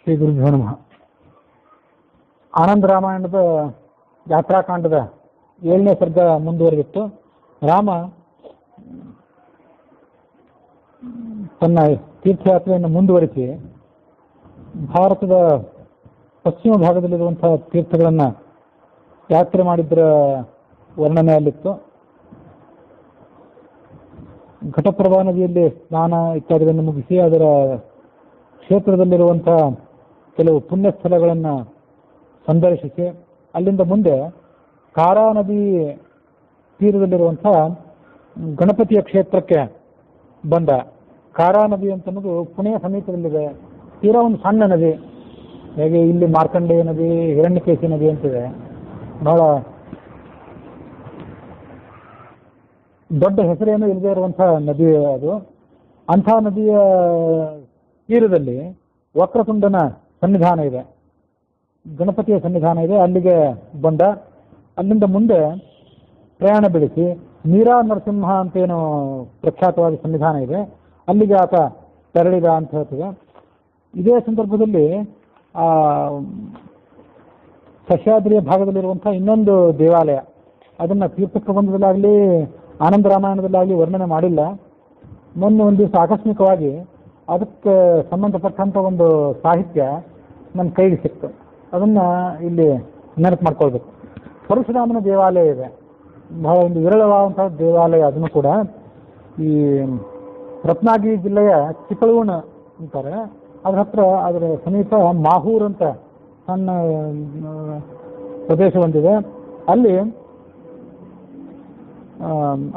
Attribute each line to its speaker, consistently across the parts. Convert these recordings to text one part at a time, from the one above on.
Speaker 1: ಶ್ರೀ ಗುರುಭ್ಯೋ ನಮಃ. ಆನಂದ ರಾಮಾಯಣದ ಯಾತ್ರಾಕಾಂಡದ 7ನೇ ಸರ್ಗ ಮುಂದುವರೆದಿತ್ತು. ರಾಮ ತನ್ನ ತೀರ್ಥಯಾತ್ರೆಯನ್ನು ಮುಂದುವರಿಸಿ ಭಾರತದ ಪಶ್ಚಿಮ ಭಾಗದಲ್ಲಿರುವಂತಹ ತೀರ್ಥಗಳನ್ನು ಯಾತ್ರೆ ಮಾಡಿದ್ದರ ವರ್ಣನೆ ಅಲ್ಲಿತ್ತು. ಘಟಪ್ರಭಾ ನದಿಯಲ್ಲಿ ಸ್ನಾನ ಇತ್ಯಾದಿಗಳನ್ನು ಮುಗಿಸಿ ಅದರ ಕ್ಷೇತ್ರದಲ್ಲಿರುವಂತಹ ಕೆಲವು ಪುಣ್ಯ ಸ್ಥಳಗಳನ್ನು ಸಂದರ್ಶಿಸಿ ಅಲ್ಲಿಂದ ಮುಂದೆ ಕಾರಾ ನದಿ ತೀರದಲ್ಲಿರುವಂತಹ ಗಣಪತಿಯ ಕ್ಷೇತ್ರಕ್ಕೆ ಬಂದ. ಕಾರಾ ನದಿ ಅಂತನ್ನೋದು ಪುಣೆಯ ಸಮೀಪದಲ್ಲಿದೆ. ತೀರಾ ಒಂದು ಸಣ್ಣ ನದಿ, ಹೇಗೆ ಇಲ್ಲಿ ಮಾರ್ಕಂಡೇಯ ನದಿ, ಹಿರಣ್ಯಕೇಶಿ ನದಿ ಅಂತಿದೆ, ಬಹಳ ದೊಡ್ಡ ಹೆಸರೇನು ಇಲ್ಲದೆ ಇರುವಂತಹ ನದಿ ಅದು. ಅಂಥ ನದಿಯ ತೀರದಲ್ಲಿ ವಕ್ರತುಂಡನ ಸನ್ನಿಧಾನ ಇದೆ, ಗಣಪತಿಯ ಸನ್ನಿಧಾನ ಇದೆ. ಅಲ್ಲಿಗೆ ಬಂದ. ಅಲ್ಲಿಂದ ಮುಂದೆ ಪ್ರಯಾಣ ಬೆಳೆಸಿ ಮೀರಾ ನರಸಿಂಹ ಅಂತೇನು ಪ್ರಖ್ಯಾತವಾದ ಸನ್ನಿಧಾನ ಇದೆ, ಅಲ್ಲಿಗೆ ಆತ ತೆರಳಿದ ಅಂತ ಹೇಳ್ತದೆ. ಇದೇ ಸಂದರ್ಭದಲ್ಲಿ ಸಹ್ಯಾದ್ರಿಯ ಭಾಗದಲ್ಲಿರುವಂತಹ ಇನ್ನೊಂದು ದೇವಾಲಯ, ಅದನ್ನು ತೀರ್ಥ ಪ್ರಬಂಧದಲ್ಲಾಗಲಿ ಆನಂದ ರಾಮಾಯಣದಲ್ಲಾಗಲಿ ವರ್ಣನೆ ಮಾಡಿಲ್ಲ. ಮೊನ್ನೆ ಒಂದು ದಿವಸ ಆಕಸ್ಮಿಕವಾಗಿ ಅದಕ್ಕೆ ಸಂಬಂಧಪಟ್ಟಂಥ ಒಂದು ಸಾಹಿತ್ಯ ನನ್ನ ಕೈಗೆ ಸಿಕ್ತು. ಅದನ್ನು ಇಲ್ಲಿ ನೆನಪು ಮಾಡ್ಕೊಳ್ಬೇಕು. ಪರಶುರಾಮನ ದೇವಾಲಯ ಇದೆ, ಬಹಳ ಒಂದು ವಿರಳವಾದಂತಹ ದೇವಾಲಯ. ಅದನ್ನು ಕೂಡ ಈ ರತ್ನಗಿರಿ ಜಿಲ್ಲೆಯ ಚಿಕ್ಕಳೂಣ ಅಂತಾರೆ, ಅದ್ರ ಹತ್ರ ಅದರ ಸಮೀಪ ಮಾಹೂರ್ ಅಂತ ಸಣ್ಣ ಪ್ರದೇಶ ಒಂದಿದೆ. ಅಲ್ಲಿ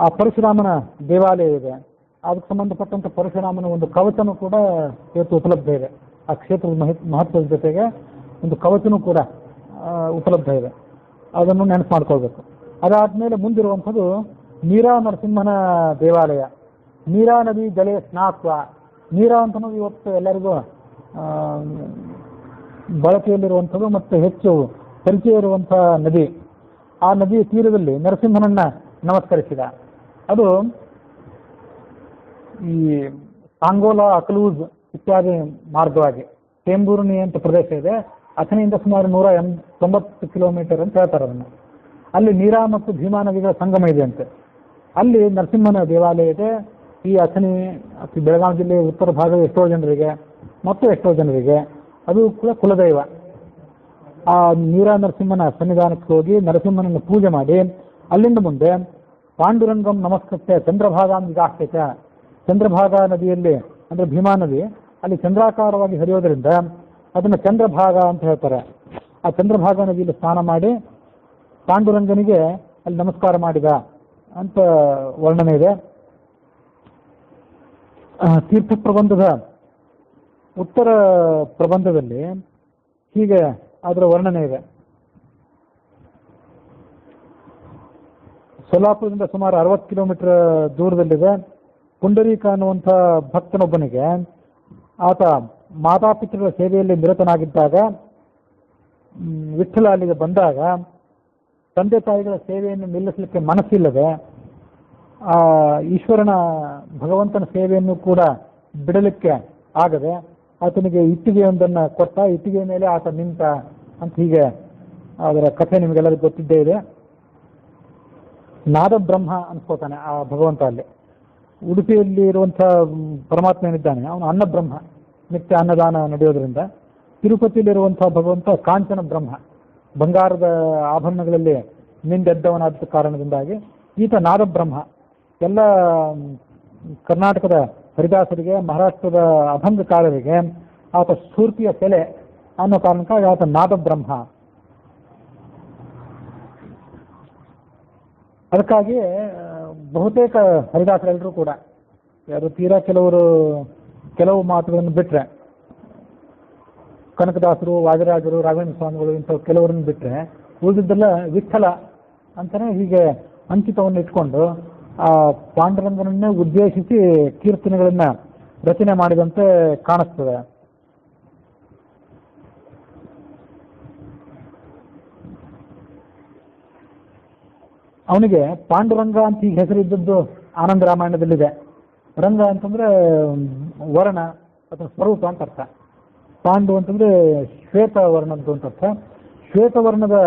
Speaker 1: ಆ ಪರಶುರಾಮನ ದೇವಾಲಯ ಇದೆ. ಅದಕ್ಕೆ ಸಂಬಂಧಪಟ್ಟಂಥ ಪರಶುರಾಮನ ಒಂದು ಕವಚನೂ ಕೂಡ ಇವತ್ತು ಉಪಲಬ್ಧ ಇದೆ. ಆ ಕ್ಷೇತ್ರದ ಮಹತ್ವದ ಜೊತೆಗೆ ಒಂದು ಕವಚನೂ ಕೂಡ ಉಪಲಬ್ಧ ಇದೆ. ಅದನ್ನು ನೆನಪು ಮಾಡ್ಕೊಳ್ಬೇಕು. ಅದಾದ್ಮೇಲೆ ಮುಂದಿರುವಂಥದ್ದು ಮೀರಾ ನರಸಿಂಹನ ದೇವಾಲಯ. ಮೀರಾ ನದಿ ಜಲೆ ಸ್ನಾತ್ವ. ಮೀರಾ ಅಂತನೋದು ಇವತ್ತು ಎಲ್ಲರಿಗೂ ಬಳಕೆಯಲ್ಲಿರುವಂಥದ್ದು ಮತ್ತು ಹೆಚ್ಚು ಪರಿಚಯ ಇರುವಂಥ ನದಿ. ಆ ನದಿಯ ತೀರದಲ್ಲಿ ನರಸಿಂಹನನ್ನ ನಮಸ್ಕರಿಸಿದ. ಅದು ಈ ಸಾಂಗೋಲಾ, ಅಕಲೂಜ್ ಇತ್ಯಾದಿ ಮಾರ್ಗವಾಗಿ ಟೇಂಬೂರ್ನಿ ಅಂತ ಪ್ರದೇಶ ಇದೆ, ಅಥಣಿಯಿಂದ ಸುಮಾರು 190 ಕಿಲೋಮೀಟರ್ ಅಂತ ಹೇಳ್ತಾರೆ ಅದನ್ನು. ಅಲ್ಲಿ ನೀರಾ ಮತ್ತು ಭೀಮಾ ನದಿಗಳ ಸಂಗಮ ಇದೆ ಅಂತೆ. ಅಲ್ಲಿ ನರಸಿಂಹನ ದೇವಾಲಯ ಇದೆ. ಈ ಅಥಣಿ ಬೆಳಗಾವಿ ಜಿಲ್ಲೆಯ ಉತ್ತರ ಭಾಗದ ಎಷ್ಟೋ ಜನರಿಗೆ ಅದು ಕೂಡ ಕುಲದೈವ. ಆ ನೀರಾ ನರಸಿಂಹನ ಸನ್ನಿಧಾನಕ್ಕೆ ಹೋಗಿ ನರಸಿಂಹನನ್ನು ಪೂಜೆ ಮಾಡಿ ಅಲ್ಲಿಂದ ಮುಂದೆ ಪಾಂಡುರಂಗಂ ನಮಸ್ಕೃತ್ಯ ಚಂದ್ರಭಾಗಾಂ ವಿಗಾಹ್ಯಚ. ಚಂದ್ರಭಾಗಾ ನದಿಯಲ್ಲಿ ಅಂದರೆ ಭೀಮಾ ನದಿ ಅಲ್ಲಿ ಚಂದ್ರಾಕಾರವಾಗಿ ಹರಿಯೋದ್ರಿಂದ ಅದನ್ನು ಚಂದ್ರಭಾಗ ಅಂತ ಹೇಳ್ತಾರೆ. ಆ ಚಂದ್ರಭಾಗಾ ನದಿಯಲ್ಲಿ ಸ್ನಾನ ಮಾಡಿ ಪಾಂಡುರಂಗನಿಗೆ ಅಲ್ಲಿ ನಮಸ್ಕಾರ ಮಾಡಿದ ಅಂತ ವರ್ಣನೆ ಇದೆ. ತೀರ್ಥ ಪ್ರಬಂಧದ ಉತ್ತರ ಪ್ರಬಂಧದಲ್ಲಿ ಹೀಗೆ ಅದರ ವರ್ಣನೆ ಇದೆ. ಸೋಲಾಪುರದಿಂದ ಸುಮಾರು 60 ಕಿಲೋಮೀಟರ್ ದೂರದಲ್ಲಿದೆ. ಪುಂಡರೀಕ ಅನ್ನುವಂಥ ಭಕ್ತನೊಬ್ಬನಿಗೆ ಆತ ಮಾತಾಪಿತೃಗಳ ಸೇವೆಯಲ್ಲಿ ನಿರತನಾಗಿದ್ದಾಗ ವಿಠ್ಠಲ ಅಲ್ಲಿಗೆ ಬಂದಾಗ ತಂದೆ ತಾಯಿಗಳ ಸೇವೆಯನ್ನು ನಿಲ್ಲಿಸಲಿಕ್ಕೆ ಮನಸ್ಸಿಲ್ಲದೆ ಆ ಈಶ್ವರನ ಭಗವಂತನ ಸೇವೆಯನ್ನು ಕೂಡ ಬಿಡಲಿಕ್ಕೆ ಆಗದೆ ಆತನಿಗೆ ಇಟ್ಟಿಗೆಯೊಂದನ್ನು ಕೊಟ್ಟ. ಇಟ್ಟಿಗೆಯ ಮೇಲೆ ಆತ ನಿಂತ ಅಂತ ಹೀಗೆ ಅದರ ಕಥೆ ನಿಮಗೆಲ್ಲರಿಗೂ ಗೊತ್ತಿದ್ದೇ ಇದೆ. ನಾದ ಬ್ರಹ್ಮ ಅನ್ಸ್ಕೋತಾನೆ ಆ ಭಗವಂತ. ಅಲ್ಲಿ ಉಡುಪಿಯಲ್ಲಿ ಇರುವಂಥ ಪರಮಾತ್ಮ ಏನಿದ್ದಾನೆ ಅವನು ಅನ್ನ ಬ್ರಹ್ಮ, ನಿತ್ಯ ಅನ್ನದಾನ ನಡೆಯೋದ್ರಿಂದ. ತಿರುಪತಿಯಲ್ಲಿರುವಂಥ ಭಗವಂತ ಕಾಂಚನ ಬ್ರಹ್ಮ, ಬಂಗಾರದ ಆಭರಣಗಳಲ್ಲಿ ನಿಂದೆದ್ದವನಾದ ಕಾರಣದಿಂದಾಗಿ ಈತ ನಾದ ಬ್ರಹ್ಮ. ಎಲ್ಲ ಕರ್ನಾಟಕದ ಹರಿದಾಸರಿಗೆ, ಮಹಾರಾಷ್ಟ್ರದ ಅಭಂಗಕಾರರಿಗೆ ಆತ ಸ್ಫೂರ್ತಿಯ ಸೆಲೆ ಅನ್ನೋ ಕಾರಣಕ್ಕಾಗಿ ಆತ ನಾದ ಬ್ರಹ್ಮ. ಅದಕ್ಕಾಗಿ ಬಹುತೇಕ ಹರಿದಾಸರೆಲ್ಲರೂ ಕೂಡ ಯಾರು ತೀರಾ ಕೆಲವು ಮಾತುಗಳನ್ನು ಬಿಟ್ಟರೆ, ಕನಕದಾಸರು, ವಾದಿರಾಜರು, ರಾಘವೇಂದ್ರ ಸ್ವಾಮಿಗಳು ಇಂಥ ಕೆಲವರನ್ನು ಬಿಟ್ಟರೆ ಉಳಿದಿದ್ದೆಲ್ಲ ವಿಠ್ಠಲ ಅಂತಾನೆ ಹೀಗೆ ಅಂಕಿತವನ್ನು ಇಟ್ಕೊಂಡು ಆ ಪಾಂಡುರಂಗನನ್ನೇ ಉದ್ದೇಶಿಸಿ ಕೀರ್ತನೆಗಳನ್ನ ರಚನೆ ಮಾಡಿದಂತೆ ಕಾಣಿಸ್ತದೆ. ಅವನಿಗೆ ಪಾಂಡುರಂಗ ಅಂತ ಈಗ ಹೆಸರಿದ್ದದ್ದು ಆನಂದ ರಾಮಾಯಣದಲ್ಲಿದೆ. ರಂಗ ಅಂತಂದ್ರೆ ವರ್ಣ ಅಥವಾ ಸ್ವರೂಪ ಅಂತ ಅರ್ಥ. ಪಾಂಡು ಅಂತಂದರೆ ಶ್ವೇತವರ್ಣದ್ದು ಅಂತ ಅರ್ಥ. ಶ್ವೇತವರ್ಣದ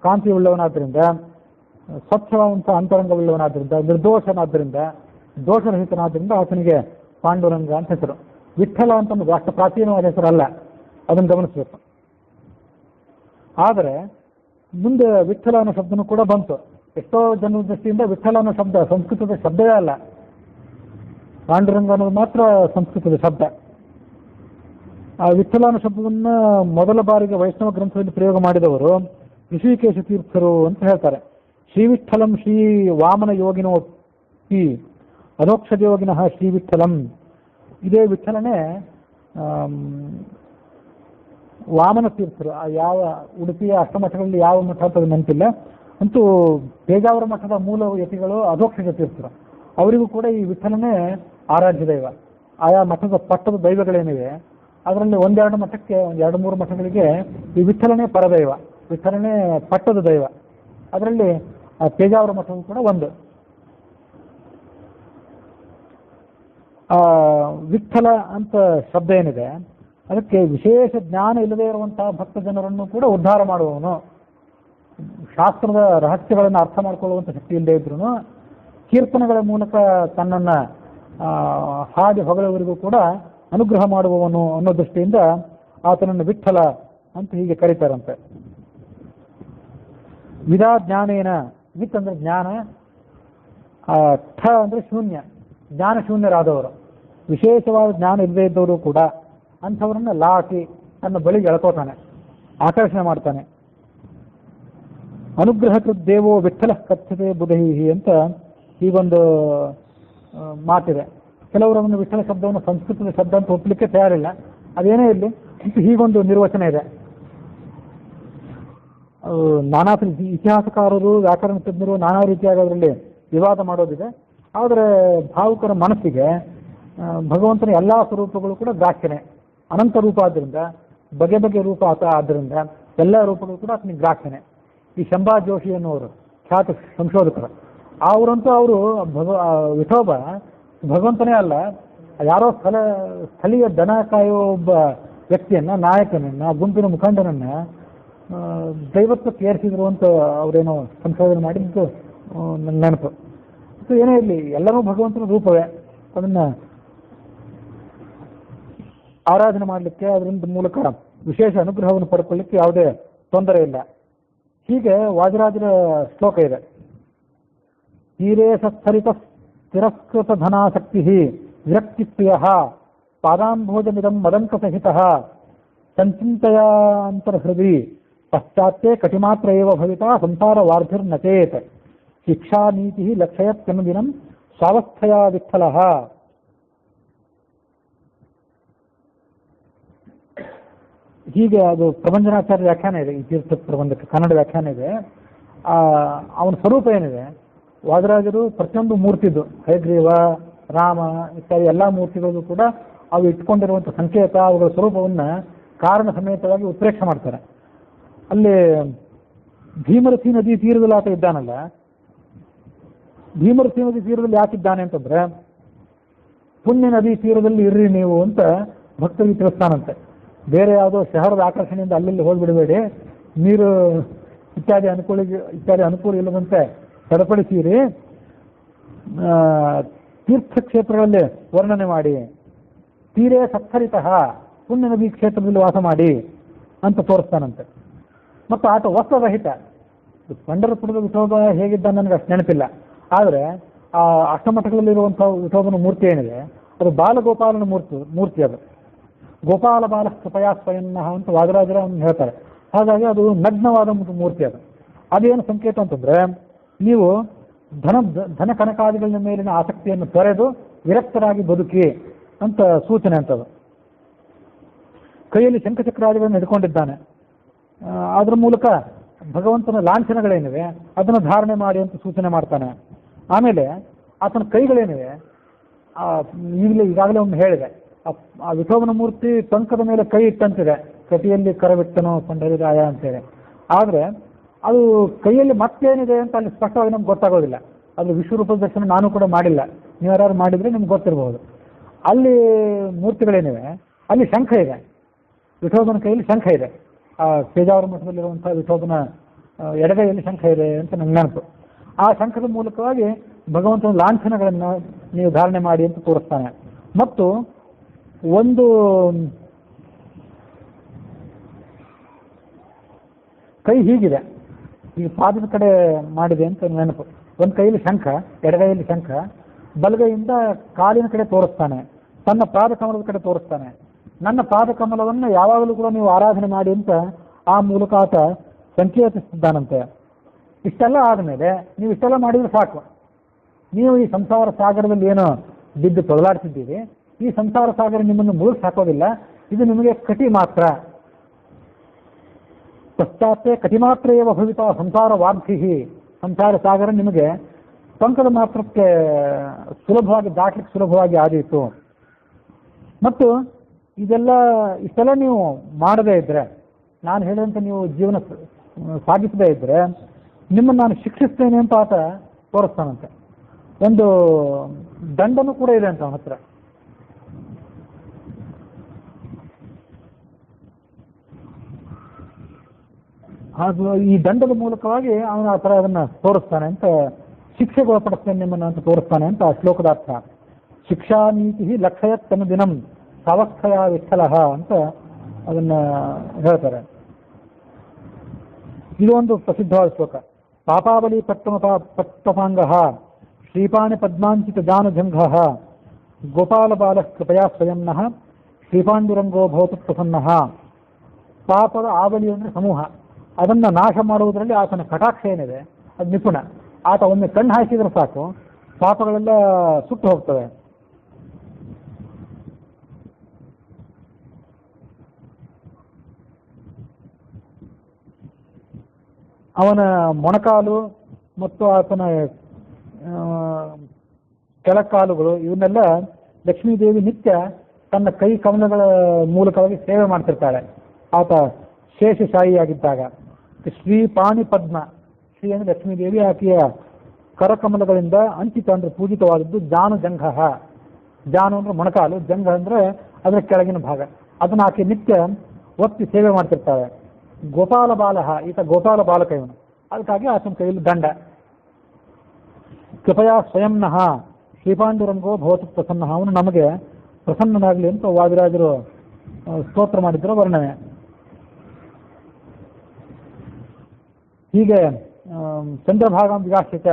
Speaker 1: ಕಾಂತಿ ಉಳ್ಳವನಾದ್ದರಿಂದ, ಸ್ವಚ್ಛವಾದಂಥ ಅಂತರಂಗವುಳ್ಳವನಾದ್ದರಿಂದ, ನಿರ್ದೋಷನಾದ್ದರಿಂದ, ದೋಷರಹಿತನಾದ್ದರಿಂದ ಆತನಿಗೆ ಪಾಂಡುರಂಗ ಅಂತ ಹೆಸರು. ವಿಠ್ಠಲ ಅಂತಂದು ಅಷ್ಟು ಪ್ರಾಚೀನವಾದ ಹೆಸರಲ್ಲ, ಅದನ್ನು ಗಮನಿಸಬೇಕು. ಆದರೆ ಮುಂದೆ ವಿಠ್ಠಲ ಅನ್ನೋ ಶಬ್ದನೂ ಕೂಡ ಬಂತು. ಎಷ್ಟೋ ಜನರ ದೃಷ್ಟಿಯಿಂದ ವಿಠ್ಠಲ ಅನ್ನೋ ಶಬ್ದ ಸಂಸ್ಕೃತದ ಶಬ್ದವೇ ಅಲ್ಲ, ಪಾಂಡುರಂಗ ಅನ್ನೋದು ಮಾತ್ರ ಸಂಸ್ಕೃತದ ಶಬ್ದ. ಆ ವಿಠ್ಠಲ ಅನ್ನೋ ಶಬ್ದವನ್ನು ಮೊದಲ ಬಾರಿಗೆ ವೈಷ್ಣವ ಗ್ರಂಥದಲ್ಲಿ ಪ್ರಯೋಗ ಮಾಡಿದವರು ಋಷಿಕೇಶ ತೀರ್ಥರು ಅಂತ ಹೇಳ್ತಾರೆ. ಶ್ರೀವಿಠ್ಠಲಂ ಶ್ರೀ ವಾಮನ ಯೋಗಿನೋ ಪಿ ಅಧೋಕ್ಷಜ ಯೋಗಿನಃ ಶ್ರೀವಿಠ್ಠಲಂ. ಇದೇ ವಿಠ್ಠಲನೇ ವಾಮನ ತೀರ್ಥರು. ಯಾವ ಉಡುಪಿಯ ಅಷ್ಟಮಠಗಳಲ್ಲಿ ಯಾವ ಮಠ ಅಂತ ನೆನಪಿಲ್ಲ, ಅಂತೂ ಪೇಜಾವರ ಮಠದ ಮೂಲ ಯತಿಗಳು ಅಧೋಕ್ಷಜ ತೀರ್ಥರು. ಅವರಿಗೂ ಕೂಡ ಈ ವಿಠ್ಠಲನೇ ಆರಾಧ್ಯ ದೈವ. ಆಯಾ ಮಠದ ಪಟ್ಟದ ದೈವಗಳೇನಿವೆ ಅದರಲ್ಲಿ ಒಂದೆರಡು ಮಠಕ್ಕೆ, ಎರಡು ಮೂರು ಮಠಗಳಿಗೆ ಈ ವಿಠ್ಠಲನೇ ಪರದೈವ, ವಿಠ್ಠಲನೇ ಪಟ್ಟದ ದೈವ. ಅದರಲ್ಲಿ ಪೇಜಾವರ ಮಠವು ಕೂಡ ಒಂದು. ವಿಠ್ಠಲ ಅಂತ ಶಬ್ದ ಏನಿದೆ ಅದಕ್ಕೆ ವಿಶೇಷ ಜ್ಞಾನ ಇಲ್ಲದೇ ಇರುವಂತಹ ಭಕ್ತ ಜನರನ್ನು ಕೂಡ ಉದ್ಧಾರ ಮಾಡುವವನು. ಶಾಸ್ತ್ರದ ರಹಸ್ಯಗಳನ್ನು ಅರ್ಥ ಮಾಡಿಕೊಳ್ಳುವಂಥ ಶಕ್ತಿ ಇಲ್ಲದೆ ಇದ್ರೂ ಕೀರ್ತನೆಗಳ ಮೂಲಕ ತನ್ನನ್ನು ಹಾಡಿ ಹೊಗಳವರಿಗೂ ಕೂಡ ಅನುಗ್ರಹ ಮಾಡುವವನು ಅನ್ನೋ ದೃಷ್ಟಿಯಿಂದ ಆತನನ್ನು ವಿಠ್ಠಲ ಅಂತ ಹೀಗೆ ಕರೀತಾರಂತೆ. ವಿದಾ ಜ್ಞಾನೇನ, ವಿತ್ ಅಂದರೆ ಜ್ಞಾನ, ಠ ಅಂದರೆ ಶೂನ್ಯ, ಜ್ಞಾನ ಶೂನ್ಯರಾದವರು, ವಿಶೇಷವಾದ ಜ್ಞಾನ ಇಲ್ಲದೇ ಇದ್ದವರು ಕೂಡ ಅಂಥವರನ್ನ ಲಾಟಿ ತನ್ನ ಬಳಿಗೆ ಎಳ್ಕೋತಾನೆ, ಆಕರ್ಷಣೆ ಮಾಡ್ತಾನೆ. ಅನುಗ್ರಹಕೃತ್ ದೇವೋ ವಿಠ್ಠಲ ಕಥ್ಯತೆ ಬುಧೈಹಿ ಅಂತ ಹೀಗೊಂದು ಮಾತಿದೆ. ಕೆಲವರನ್ನು ವಿಠ್ಠಲ ಶಬ್ದವನ್ನು ಸಂಸ್ಕೃತದ ಶಬ್ದ ಅಂತ ಒಪ್ಪಲಿಕ್ಕೆ ತಯಾರಿಲ್ಲ. ಅದೇನೇ ಇರಲಿ, ಹೀಗೊಂದು ನಿರ್ವಚನ ಇದೆ. ನಾನಾ ಇತಿಹಾಸಕಾರರು, ವ್ಯಾಕರಣ ತಜ್ಞರು ನಾನಾ ರೀತಿಯಾಗಿ ಅದರಲ್ಲಿ ವಿವಾದ ಮಾಡೋದಿದೆ. ಆದರೆ ಭಾವುಕರ ಮನಸ್ಸಿಗೆ ಭಗವಂತನ ಎಲ್ಲ ಸ್ವರೂಪಗಳು ಕೂಡ ಗ್ರಾಹ್ಯನೇ. ಅನಂತ ರೂಪ ಆದ್ದರಿಂದ, ಬಗೆ ಬಗೆ ರೂಪ ಆದ್ದರಿಂದ ಎಲ್ಲ ರೂಪಗಳು ಕೂಡ ಆತನಿಗೆ ಗ್ರಾಹ್ಯನೇ. ಈ ಶಂಭಾ ಜೋಶಿ ಅನ್ನೋರು ಖ್ಯಾತ ಸಂಶೋಧಕರು, ಅವರಂತೂ ಅವರು ವಿಠೋಬ ಭಗವಂತನೇ ಅಲ್ಲ, ಯಾರೋ ಸ್ಥಳೀಯ ದನ ಕಾಯೋ ಒಬ್ಬ ವ್ಯಕ್ತಿಯನ್ನ, ನಾಯಕನನ್ನ, ಗುಂಪಿನ ಮುಖಂಡನನ್ನ ದೈವತ್ವಕ್ಕೆ ಏರಿಸಿದ್ರು ಅಂತ ಅವರೇನೋ ಸಂಶೋಧನೆ ಮಾಡಿದ್ದು ನನ್ನ ನೆನಪು. ಸೊ ಏನೇ ಇರಲಿ, ಎಲ್ಲರೂ ಭಗವಂತನ ರೂಪವೇ. ಅದನ್ನ ಆರಾಧನೆ ಮಾಡಲಿಕ್ಕೆ, ಅದರಿಂದ ಮೂಲಕ ವಿಶೇಷ ಅನುಗ್ರಹವನ್ನು ಪಡ್ಕೊಳ್ಳಿಕ್ಕೆ ಯಾವುದೇ ತೊಂದರೆ ಇಲ್ಲ. ಹೀಗೆ ವಾದಿರಾಜರ ಶ್ಲೋಕ ಇದೆ. ತೀರೇ ಸತ್ಸರಿತ ತಿರಸ್ಕೃತ ಧನಾಸಕ್ತಿ ವಿರಕ್ತಿಪ್ರಿಯ ಪಾದಾಂಭೋಜಮಿದಂ ಮದಂಕ ಸಹಿತ ಸಂಚಿಂತಯಾಂತರ್ಹೃದಿ ಪಶ್ಚಾತ್ತೇ ಕಟಿಮಾತ್ರ ಏವ ಭವಿತಾ ಸಂಸಾರ ವಾರ್ಧಿರ್ನಚೇತ್ ಶಿಕ್ಷಾ ನೀತಿ ಲಕ್ಷಯತ್ಯನುದಿನಂ ಸ್ವಾವಸ್ಥೆಯ ವಿಠ್ಠಲ. ಹೀಗೆ ಅದು ಪ್ರಬಂಧನಾಚಾರ್ಯ ವ್ಯಾಖ್ಯಾನ ಇದೆ, ಈ ತೀರ್ಥ ಪ್ರಬಂಧಕ್ಕೆ ಕನ್ನಡ ವ್ಯಾಖ್ಯಾನ ಇದೆ. ಅವನ ಸ್ವರೂಪ ಏನಿದೆ, ವಾದರಾಜರು ಪ್ರತಿಯೊಂದು ಮೂರ್ತಿದ್ದು, ಹಯಗ್ರೀವ, ರಾಮ ಇತ್ಯಾದಿ ಎಲ್ಲ ಮೂರ್ತಿಗಳಿಗೂ ಕೂಡ ಅವು ಇಟ್ಕೊಂಡಿರುವಂಥ ಸಂಕೇತ, ಅವುಗಳ ಸ್ವರೂಪವನ್ನು ಕಾರಣ ಸಮೇತವಾಗಿ ಉತ್ಪ್ರೇಕ್ಷೆ ಮಾಡ್ತಾರೆ. ಅಲ್ಲಿ ಭೀಮರಥಿ ನದಿ ತೀರದಲ್ಲಿ ಆತ ಇದ್ದಾನಲ್ಲ, ಭೀಮರಥಿ ನದಿ ತೀರದಲ್ಲಿ ಯಾಕಿದ್ದಾನೆ ಅಂತಂದ್ರೆ, ಪುಣ್ಯ ನದಿ ತೀರದಲ್ಲಿ ಇರ್ರಿ ನೀವು ಅಂತ ಭಕ್ತರಿಗೆ ತಿಳಿಸ್ತಾನಂತೆ. ಬೇರೆ ಯಾವುದೋ ಶಹರದ ಆಕರ್ಷಣೆಯಿಂದ ಅಲ್ಲಲ್ಲಿ ಹೋಗ್ಬಿಡಬೇಡಿ, ನೀರು ಇತ್ಯಾದಿ ಅನುಕೂಲ ಇಲ್ಲದಂತೆ ಸರಿಪಡಿಸಿರಿ, ತೀರ್ಥಕ್ಷೇತ್ರಗಳಲ್ಲಿ ವರ್ಣನೆ ಮಾಡಿ, ತೀರೇ ಸತ್ಸರಿತಃ ಪುಣ್ಯ ನದಿ ಕ್ಷೇತ್ರದಲ್ಲಿ ವಾಸ ಮಾಡಿ ಅಂತ ತೋರಿಸ್ತಾನಂತೆ. ಮತ್ತು ಆತ ವಸ್ತ್ರರಹಿತ. ಪಂಢರಪುರದ ವಿಠೋಬ ಹೇಗಿದ್ದ ನನಗೆ ಅಷ್ಟು ನೆನಪಿಲ್ಲ, ಆದರೆ ಆ ಅಷ್ಟಮಠಗಳಲ್ಲಿರುವಂಥ ವಿಠೋಬನ ಮೂರ್ತಿ ಏನಿದೆ ಅದು ಬಾಲಗೋಪಾಲನ ಮೂರ್ತಿ ಅದು. ಗೋಪಾಲ ಬಾಲ ಕೃಪಯಾ ಸ್ವಯನ್ನ ಅಂತ ವಾದರಾಜರ ಹೇಳ್ತಾರೆ. ಹಾಗಾಗಿ ಅದು ನಗ್ನವಾದ ಮೂರ್ತಿ ಅದು. ಅದೇನು ಸಂಕೇತ ಅಂತಂದ್ರೆ, ನೀವು ಧನ ಕನಕಾದಿಗಳ ಮೇಲಿನ ಆಸಕ್ತಿಯನ್ನು ತೊರೆದು ವಿರಕ್ತರಾಗಿ ಬದುಕಿ ಅಂತ ಸೂಚನೆ ಅಂತದು. ಕೈಯಲ್ಲಿ ಶಂಖಚಕ್ರಾದಿಗಳನ್ನು ಹಿಡ್ಕೊಂಡಿದ್ದಾನೆ. ಅದರ ಮೂಲಕ ಭಗವಂತನ ಲಾಂಛನಗಳೇನಿವೆ ಅದನ್ನು ಧಾರಣೆ ಮಾಡಿ ಅಂತ ಸೂಚನೆ ಮಾಡ್ತಾನೆ. ಆಮೇಲೆ ಆತನ ಕೈಗಳೇನಿವೆ, ಈಗಾಗಲೇ ಒಮ್ಮೆ ಹೇಳಿದೆ, ಆ ವಿಠೋಬನ ಮೂರ್ತಿ ಟೊಂಕದ ಮೇಲೆ ಕೈ ಇಟ್ಟಂತಿದೆ, ಕಟಿಯಲ್ಲಿ ಕರವಿಟ್ಟನೋ ಪಂಡರಿರಾಯ ಅಂತೇಳಿ. ಆದರೆ ಅದು ಕೈಯಲ್ಲಿ ಮತ್ತೇನಿದೆ ಅಂತ ಅಲ್ಲಿ ಸ್ಪಷ್ಟವಾಗಿ ನಮ್ಗೆ ಗೊತ್ತಾಗೋದಿಲ್ಲ. ಅದು ವಿಶ್ವರೂಪದ ದರ್ಶನ ನಾನು ಕೂಡ ಮಾಡಿಲ್ಲ, ನೀವು ಯಾರು ಮಾಡಿದರೆ ನಿಮ್ಗೆ ಗೊತ್ತಿರಬಹುದು. ಅಲ್ಲಿ ಮೂರ್ತಿಗಳೇನಿವೆ, ಅಲ್ಲಿ ಶಂಖ ಇದೆ. ವಿಠೋಬನ ಕೈಯಲ್ಲಿ ಶಂಖ ಇದೆ. ಆ ಪೇಜಾವರ ಮಠದಲ್ಲಿರುವಂತಹ ವಿಠೋಬನ ಎಡಗೈಯಲ್ಲಿ ಶಂಖ ಇದೆ ಅಂತ ನಂಗೆ ನೆನಪು. ಆ ಶಂಖದ ಮೂಲಕವಾಗಿ ಭಗವಂತನ ಲಾಂಛನಗಳನ್ನು ನೀವು ಧಾರಣೆ ಮಾಡಿ ಅಂತ ತೋರಿಸ್ತಾನೆ. ಮತ್ತು ಒಂದು ಕೈ ಹೀಗಿದೆ, ಈ ಪಾದದ ಕಡೆ ಮಾಡಿದೆ ಅಂತ ನೆನಪು. ಒಂದು ಕೈಯಲ್ಲಿ ಶಂಖ, ಎಡಗೈಯಲ್ಲಿ ಶಂಖ, ಬಲಗೈಯಿಂದ ಕಾಲಿನ ಕಡೆ ತೋರಿಸ್ತಾನೆ, ತನ್ನ ಪಾದ ಕಮಲದ ಕಡೆ ತೋರಿಸ್ತಾನೆ. ನನ್ನ ಪಾದ ಕಮಲವನ್ನು ಯಾವಾಗಲೂ ಕೂಡ ನೀವು ಆರಾಧನೆ ಮಾಡಿ ಅಂತ ಆ ಮೂಲಕ ಆತ ಸಂಕೇತಿಸಿದ್ದಾನಂತೆ. ಇಷ್ಟೆಲ್ಲ ಆದಮೇಲೆ ನೀವು ಇಷ್ಟೆಲ್ಲ ಮಾಡಿದ್ರೆ ಸಾಕು, ನೀವು ಈ ಸಂಸಾರ ಸಾಗರದಲ್ಲಿ ಏನೋ ಬಿದ್ದು ತೊಳಲಾಡ್ತಿದ್ದೀವಿ, ಈ ಸಂಸಾರ ಸಾಗರ ನಿಮ್ಮನ್ನು ಮುಳುಗಿ ಸಾಕೋದಿಲ್ಲ, ಇದು ನಿಮಗೆ ಕಟಿ ಮಾತ್ರ. ಪಶ್ಚಾತ್ತೇ ಕಟಿ ಮಾತ್ರ ಏವ ಭವಿತ ಸಂಸಾರ ವಾರ್ಧಿ. ಸಂಸಾರ ಸಾಗರ ನಿಮಗೆ ಪಂಕದ ಮಾತ್ರಕ್ಕೆ ಸುಲಭವಾಗಿ ದಾಟಲಿಕ್ಕೆ ಸುಲಭವಾಗಿ ಆದೀತು. ಮತ್ತು ಇಷ್ಟೆಲ್ಲ ನೀವು ಮಾಡದೇ ಇದ್ರೆ, ನಾನು ಹೇಳಿದಂತೆ ನೀವು ಜೀವನ ಸಾಗಿಸದೇ ಇದ್ರೆ ನಿಮ್ಮನ್ನು ನಾನು ಶಿಕ್ಷಿಸ್ತೇನೆ ಅಂತ ಆತ ತೋರಿಸ್ತಾನಂತೆ. ಒಂದು ದಂಡನೂ ಕೂಡ ಇದೆ ಅಂತ ಅವನ ಹತ್ರ. ಹಾಗೂ ಈ ದಂಡದ ಮೂಲಕವಾಗಿ ಅವನು ಆ ಥರ ಅದನ್ನು ತೋರಿಸ್ತಾನೆ ಅಂತ, ಶಿಕ್ಷೆಗೆ ಒಳಪಡಿಸ್ತೇನೆ ನಿಮ್ಮನ್ನು ಅಂತ ತೋರಿಸ್ತಾನೆ ಅಂತ ಆ ಶ್ಲೋಕದ ಅರ್ಥ. ಶಿಕ್ಷಾ ನೀತಿ ಲಕ್ಷಯತ್ತನ ದಿನಂ ಸಾವಸ್ಥಯ ವಿಠಲ ಅಂತ ಅದನ್ನು ಹೇಳ್ತಾರೆ. ಇದು ಒಂದು ಪ್ರಸಿದ್ಧವಾದ ಶ್ಲೋಕ. ಪಾಪಾವಲಿ ಪಟ್ಟಪಾಂಗ ಶ್ರೀಪಾಣಿ ಪದ್ಮಾಂಚಿತ ಜಾನುಜಂಘ ಗೋಪಾಲ ಬಾಲ ಕೃಪಯಾ ಸ್ವಯಂನಃ ಶ್ರೀಪಾಂಡುರಂಗೋ ಭವತು ಪ್ರಸನ್ನ. ಪಾಪದ ಆವಲಿ ಅಂದರೆ ಸಮೂಹ, ಅದನ್ನು ನಾಶ ಮಾಡುವುದರಲ್ಲಿ ಆತನ ಕಟಾಕ್ಷ ಏನಿದೆ ಅದು ನಿಪುಣ. ಆತ ಒಮ್ಮೆ ಕಣ್ಣು ಹಾಯಿಸಿದ್ರೆ ಸಾಕು, ಪಾಪಗಳೆಲ್ಲ ಸುಟ್ಟು ಹೋಗ್ತವೆ. ಅವನ ಮೊಣಕಾಲು ಮತ್ತು ಆತನ ಕೆಳಕಾಲುಗಳು ಇವನ್ನೆಲ್ಲ ಲಕ್ಷ್ಮೀದೇವಿ ನಿತ್ಯ ತನ್ನ ಕೈ ಕಮಲಗಳ ಮೂಲಕವಾಗಿ ಸೇವೆ ಮಾಡ್ತಿರ್ತಾಳೆ. ಆತ ಶೇಷಶಾಹಿಯಾಗಿದ್ದಾಗ ಶ್ರೀ ಪಾಣಿ ಪದ್ಮ, ಶ್ರೀ ಅಂದರೆ ಲಕ್ಷ್ಮೀದೇವಿ, ಆಕೆಯ ಕರಕಮಲಗಳಿಂದ ಅಂಚಿತ ಅಂದರೆ ಪೂಜಿತವಾದದ್ದು. ಜಾನು ಜಂಘ, ಜಾನು ಅಂದರೆ ಮೊಣಕಾಲು, ಜಂಘ ಅಂದರೆ ಅದರ ಕೆಳಗಿನ ಭಾಗ, ಅದನ್ನು ಆಕೆ ನಿತ್ಯ ಒತ್ತಿ ಸೇವೆ ಮಾಡ್ತಿರ್ತಾಳೆ. ಗೋಪಾಲ ಬಾಲ, ಈತ ಗೋಪಾಲ ಬಾಲಕ ಇವನು, ಅದಕ್ಕಾಗಿ ಆತನ ಕೈಯಲ್ಲಿ ದಂಡ. ಕೃಪಯಾ ಸ್ವಯಂನಃ ಶ್ರೀಪಾಂಡುರಂಗೋ ಭವತು ಪ್ರಸನ್ನ, ಅವನು ನಮಗೆ ಪ್ರಸನ್ನನಾಗಲಿ ಅಂತ ವಾದಿರಾಜರು ಸ್ತೋತ್ರ ಮಾಡಿದ್ದರ ವರ್ಣನೆ. ಹೀಗೆ ಚಂದ್ರಭಾಗ ವಿಗಾಸಿತ.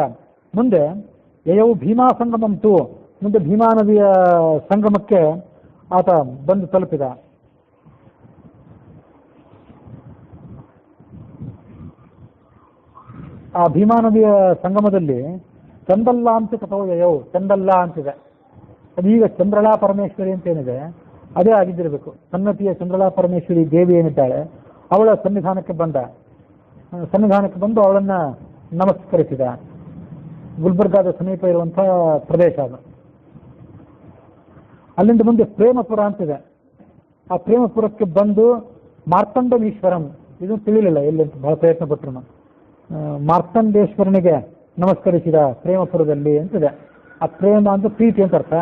Speaker 1: ಮುಂದೆ ಯಯೌ ಭೀಮಾ ಸಂಗಮಂತು, ಮುಂದೆ ಭೀಮಾ ನದಿಯ ಸಂಗಮಕ್ಕೆ ಆತ ಬಂದು ತಲುಪಿದ. ಆ ಭೀಮಾ ನದಿಯ ಸಂಗಮದಲ್ಲಿ ಚಂದಲ್ಲ ಅಂತ ಕಥೋಯಯೌ, ಚಂದಲ್ಲ ಅಂತಿದೆ. ಅದೀಗ ಚಂದ್ರಳಾ ಪರಮೇಶ್ವರಿ ಅಂತ ಏನಿದೆ ಅದೇ ಆಗಿದ್ದಿರಬೇಕು. ಸನ್ನತಿಯ ಚಂದ್ರಳಾ ಪರಮೇಶ್ವರಿ ದೇವಿ ಏನಿದ್ದಾಳೆ ಅವಳ ಸನ್ನಿಧಾನಕ್ಕೆ ಬಂದು ಅವಳನ್ನು ನಮಸ್ಕರಿಸಿದ. ಗುಲ್ಬರ್ಗಾದ ಸಮೀಪ ಇರುವಂಥ ಪ್ರದೇಶ ಅದು. ಅಲ್ಲಿಂದ ಮುಂದೆ ಪ್ರೇಮಪುರ ಅಂತಿದೆ. ಆ ಪ್ರೇಮಪುರಕ್ಕೆ ಬಂದು ಮಾರ್ತಂಡಮೀಶ್ವರಂ, ಇದು ತಿಳಿಲಿಲ್ಲ ಎಲ್ಲಿ ಅಂತ ಬಹಳ ಪ್ರಯತ್ನ ಪಟ್ಟರು. ಮಾರ್ತಂಡೇಶ್ವರನಿಗೆ ನಮಸ್ಕರಿಸಿದ ಪ್ರೇಮಪುರದಲ್ಲಿ ಅಂತಿದೆ. ಆ ಪ್ರೇಮ ಅಂತ ಪ್ರೀತಿ ಅಂತ ಅರ್ಥ.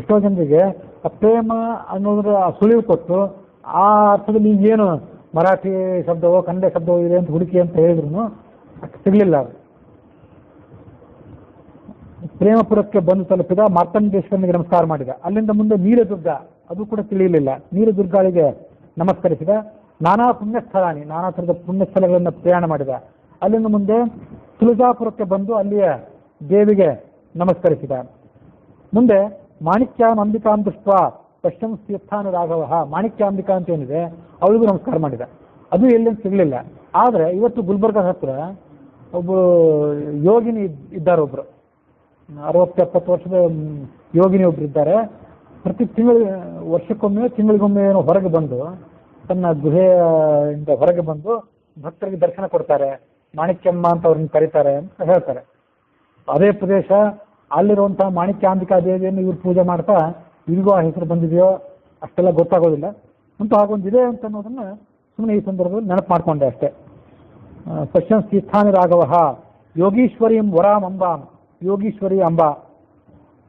Speaker 1: ಎಷ್ಟೋ ಜನರಿಗೆ ಆ ಪ್ರೇಮ ಅನ್ನೋದ್ರ ಸುಳಿವು ಕೊಟ್ಟು ಆ ಅರ್ಥದಲ್ಲಿ ಏನು ಮರಾಠಿ ಶಬ್ದವೋ ಕನ್ನಡ ಶಬ್ದವೋ ಇದೆ ಅಂತ ಹುಡುಕಿ ಅಂತ ಹೇಳಿದ್ರು ಅಷ್ಟು ಸಿಗಲಿಲ್ಲ. ಪ್ರೇಮಪುರಕ್ಕೆ ಬಂದು ತಲುಪಿದ, ಮಾರ್ತಂಡೇಶ್ವರನಿಗೆ ನಮಸ್ಕಾರ ಮಾಡಿದ. ಅಲ್ಲಿಂದ ಮುಂದೆ ನೀಲದುರ್ಗ, ಅದು ಕೂಡ ತಿಳಿಯಲಿಲ್ಲ. ನೀಲದುರ್ಗಾಳಿಗೆ ನಮಸ್ಕರಿಸಿದ. ನಾನಾ ಪುಣ್ಯಸ್ಥಳಾನಿ, ನಾನಾ ಥರದ ಪುಣ್ಯಸ್ಥಳಗಳನ್ನು ಪ್ರಯಾಣ ಮಾಡಿದ. ಅಲ್ಲಿಂದ ಮುಂದೆ ತುಳಜಾಪುರಕ್ಕೆ ಬಂದು ಅಲ್ಲಿಯ ದೇವಿಗೆ ನಮಸ್ಕರಿಸಿದ. ಮುಂದೆ ಮಾಣಿಕ್ಯಾಂಬಿಕಾಂ ದೃಷ್ಟ ಪಶ್ಚಿಮ ತೀರ್ಥಾನ ರಾಘವ, ಮಾಣಿಕ್ಯಾಂಬಿಕಾ ಅಂತ ಏನಿದೆ ಅವಳಿಗೂ ನಮಸ್ಕಾರ ಮಾಡಿದ. ಅದು ಎಲ್ಲಿಂದ ಸಿಗಲಿಲ್ಲ. ಆದರೆ ಇವತ್ತು ಗುಲ್ಬರ್ಗದ ಹತ್ರ ಒಬ್ಬ ಯೋಗಿನಿ ಇದ್ದಾರೆ, ಒಬ್ರು 60-70 ವರ್ಷದ ಯೋಗಿನಿ ಒಬ್ರು ಇದ್ದಾರೆ. ಪ್ರತಿ ವರ್ಷಕ್ಕೊಮ್ಮೆ ತಿಂಗಳಿಗೊಮ್ಮೆ ಏನೋ ಹೊರಗೆ ಬಂದು ತನ್ನ ಗುಹೆಯಿಂದ ಹೊರಗೆ ಬಂದು ಭಕ್ತರಿಗೆ ದರ್ಶನ ಕೊಡ್ತಾರೆ. ಮಾಣಿಕ್ಯಮ್ಮ ಅಂತ ಅವ್ರನ್ನ ಕರೀತಾರೆ ಅಂತ ಹೇಳ್ತಾರೆ. ಅದೇ ಪ್ರದೇಶ, ಅಲ್ಲಿರುವಂತಹ ಮಾಣಿಕ್ಯಾಂಬಿಕಾ ದೇವಿಯನ್ನು ಇವ್ರು ಪೂಜೆ ಮಾಡ್ತಾ ಇವ್ರಿಗೂ ಆ ಹೆಸರು ಬಂದಿದೆಯೋ ಅಷ್ಟೆಲ್ಲ ಗೊತ್ತಾಗೋದಿಲ್ಲ. ಅಂತೂ ಹಾಗೊಂದಿದೆ ಅಂತ ಅನ್ನೋದನ್ನ ಸುಮ್ಮನೆ ಈ ಸಂದರ್ಭದಲ್ಲಿ ನೆನಪು ಮಾಡಿಕೊಂಡೆ ಅಷ್ಟೇ. ಪಶ್ಚಿಮ ತೀರ್ಥಾನಿ ರಾಘವ ಯೋಗೀಶ್ವರಿಂ ವರಾಂ ಅಂಬಾಂ, ಯೋಗೀಶ್ವರಿ ಅಂಬಾ,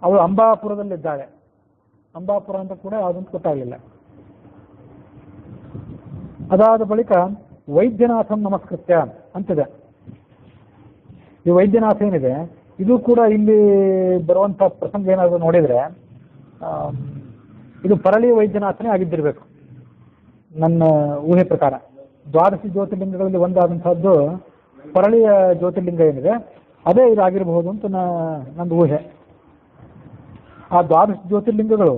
Speaker 1: ಅವಳು ಅಂಬಾಪುರದಲ್ಲಿದ್ದಾಳೆ. ಅಂಬಾಪುರ ಅಂತ ಕೂಡ ಯಾವುದಂತ ಗೊತ್ತಾಗಲಿಲ್ಲ. ಅದಾದ ಬಳಿಕ ವೈದ್ಯನಾಥಂ ನಮಸ್ಕೃತ್ಯ ಅಂತಿದೆ. ಈ ವೈದ್ಯನಾಥ ಏನಿದೆ ಇದು ಕೂಡ ಇಲ್ಲಿ ಬರುವಂಥ ಪ್ರಸಂಗ ಏನಾದರೂ ನೋಡಿದರೆ ಇದು ಪರಳಿ ವೈದ್ಯನಾಥನೇ ಆಗಿದ್ದಿರಬೇಕು ನನ್ನ ಊಹೆ ಪ್ರಕಾರ. ದ್ವಾದಶಿ ಜ್ಯೋತಿರ್ಲಿಂಗಗಳಲ್ಲಿ ಒಂದಾದಂತಹದ್ದು ಪರಳಿಯ ಜ್ಯೋತಿರ್ಲಿಂಗ ಏನಿದೆ ಅದೇ ಇದಾಗಿರಬಹುದು ಅಂತ ನಂದು ಊಹೆ. ಆ ದ್ವಾದಶ ಜ್ಯೋತಿರ್ಲಿಂಗಗಳು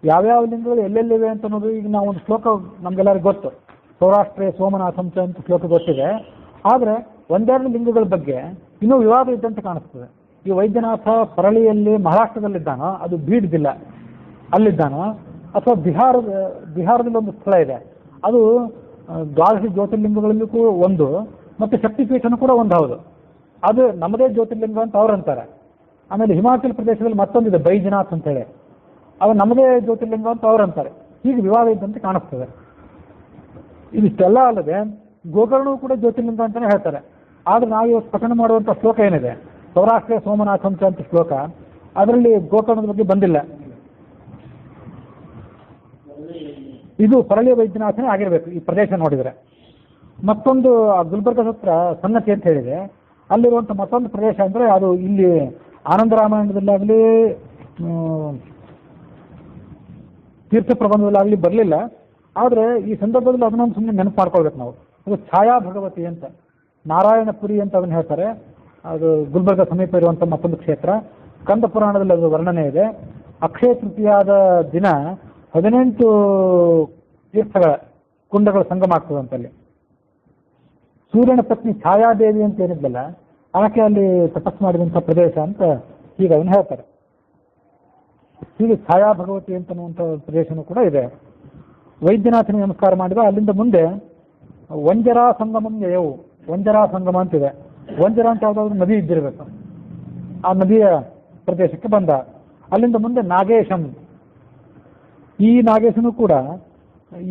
Speaker 1: ಯಾವ್ಯಾವ ಲಿಂಗಗಳು ಎಲ್ಲೆಲ್ಲಿವೆ ಅಂತ ಅನ್ನೋದು ಈಗ ನಾವು ಒಂದು ಶ್ಲೋಕ ನಮ್ಗೆಲ್ಲರಿಗೂ ಗೊತ್ತು, ಸೌರಾಷ್ಟ್ರೇ ಸೋಮನಾಥಂ ಚ ಅಂತ ಶ್ಲೋಕ ಗೊತ್ತಿದೆ. ಆದರೆ ಒಂದೆರಡು ಲಿಂಗಗಳ ಬಗ್ಗೆ ಇನ್ನೂ ವಿವಾದ ಇದ್ದಂತೆ ಕಾಣಿಸ್ತದೆ. ಈ ವೈದ್ಯನಾಥ ಪರಳಿಯಲ್ಲಿ ಮಹಾರಾಷ್ಟ್ರದಲ್ಲಿದ್ದಾನೋ, ಅದು ಬೀಡ್ ಜಿಲ್ಲೆ ಅಲ್ಲಿದ್ದಾನೋ, ಅಥವಾ ಬಿಹಾರದಲ್ಲಿ ಒಂದು ಸ್ಥಳ ಇದೆ, ಅದು ದ್ವಾದಶ ಜ್ಯೋತಿರ್ಲಿಂಗಗಳಲ್ಲೂ ಕೂಡ ಒಂದು, ಮತ್ತು ಶಕ್ತಿಪೀಠನೂ ಕೂಡ ಒಂದು. ಹೌದು, ಅದು ನಮ್ಮದೇ ಜ್ಯೋತಿರ್ಲಿಂಗ ಅಂತ ಅವ್ರು ಅಂತಾರೆ. ಆಮೇಲೆ ಹಿಮಾಚಲ ಪ್ರದೇಶದಲ್ಲಿ ಮತ್ತೊಂದಿದೆ ಬೈಜನಾಥ್ ಅಂತೇಳಿ, ಅವು ನಮ್ಮದೇ ಜ್ಯೋತಿರ್ಲಿಂಗ ಅಂತ ಅವ್ರು ಅಂತಾರೆ. ಹೀಗೆ ವಿವಾದ ಇದ್ದಂತೆ ಕಾಣಿಸ್ತದೆ. ಇದಿಷ್ಟೆಲ್ಲ ಅಲ್ಲದೆ ಗೋಕರ್ಣವೂ ಕೂಡ ಜ್ಯೋತಿರ್ಲಿಂಗ ಅಂತಲೇ ಹೇಳ್ತಾರೆ. ಆದರೆ ನಾವು ಇವತ್ತು ಪಠಣ ಮಾಡುವಂಥ ಶ್ಲೋಕ ಏನಿದೆ ಸೌರಾಷ್ಟ್ರ ಸೋಮನಾಥಂಚ ಅಂತ ಶ್ಲೋಕ, ಅದರಲ್ಲಿ ಗೋಕರ್ಣದ ಬಗ್ಗೆ ಬಂದಿಲ್ಲ. ಇದು ಪರಳಿ ವೈದ್ಯನಾಥನೇ ಆಗಿರಬೇಕು ಈ ಪ್ರದೇಶ ನೋಡಿದರೆ. ಮತ್ತೊಂದು ಗುಲ್ಬರ್ಗದ ಹತ್ರ ಸನ್ನತಿ ಅಂತ ಹೇಳಿದೆ, ಅಲ್ಲಿರುವಂಥ ಮತ್ತೊಂದು ಪ್ರದೇಶ ಅಂದರೆ ಅದು ಇಲ್ಲಿ ಆನಂದ ರಾಮಾಯಣದಲ್ಲಾಗಲಿ ತೀರ್ಥ ಪ್ರಬಂಧದಲ್ಲಾಗಲಿ ಬರಲಿಲ್ಲ. ಆದರೆ ಈ ಸಂದರ್ಭದಲ್ಲಿ ಅದನ್ನೊಂದು ಸುಮ್ಮನೆ ನೆನಪು ಮಾಡ್ಕೊಳ್ಬೇಕು ನಾವು. ಅದು ಛಾಯಾ ಭಗವತಿ ಅಂತ, ನಾರಾಯಣಪುರಿ ಅಂತ ಅದನ್ನು ಹೇಳ್ತಾರೆ. ಅದು ಗುಲ್ಬರ್ಗ ಸಮೀಪ ಇರುವಂಥ ಮತ್ತೊಂದು ಕ್ಷೇತ್ರ. ಸ್ಕಂದ ಪುರಾಣದಲ್ಲಿ ಅದು ವರ್ಣನೆ ಇದೆ. ಅಕ್ಷಯ ತೃತೀಯಾದ ದಿನ 18 ತೀರ್ಥಗಳ ಕುಂಡಗಳ ಸಂಗಮ ಆಗ್ತದಂತಲ್ಲಿ. ಸೂರ್ಯನ ಪತ್ನಿ ಛಾಯಾದೇವಿ ಅಂತ ಏನಿದ್ಲಲ್ಲ, ಆಕೆ ಅಲ್ಲಿ ತಪಸ್ಸು ಮಾಡಿದಂಥ ಪ್ರದೇಶ ಅಂತ ಈಗ ಅದನ್ನು ಹೇಳ್ತಾರೆ. ಹೀಗೆ ಛಾಯಾ ಭಗವತಿ ಅಂತನ್ನುವಂಥ ಪ್ರದೇಶನೂ ಕೂಡ ಇದೆ. ವೈದ್ಯನಾಥನಿಗೆ ನಮಸ್ಕಾರ ಮಾಡಿದ. ಅಲ್ಲಿಂದ ಮುಂದೆ ವಂಜರಾ ಸಂಗಮಂ ಯಯವು, ವಂಜರಾ ಸಂಗಮ ಅಂತಿದೆ. ವಂಜರ ಅಂತ ಯಾವುದಾದ್ರೂ ನದಿ ಇದ್ದಿರಬೇಕು, ಆ ನದಿಯ ಪ್ರದೇಶಕ್ಕೆ ಬಂದ. ಅಲ್ಲಿಂದ ಮುಂದೆ ನಾಗೇಶಂ, ಈ ನಾಗೇಶನು ಕೂಡ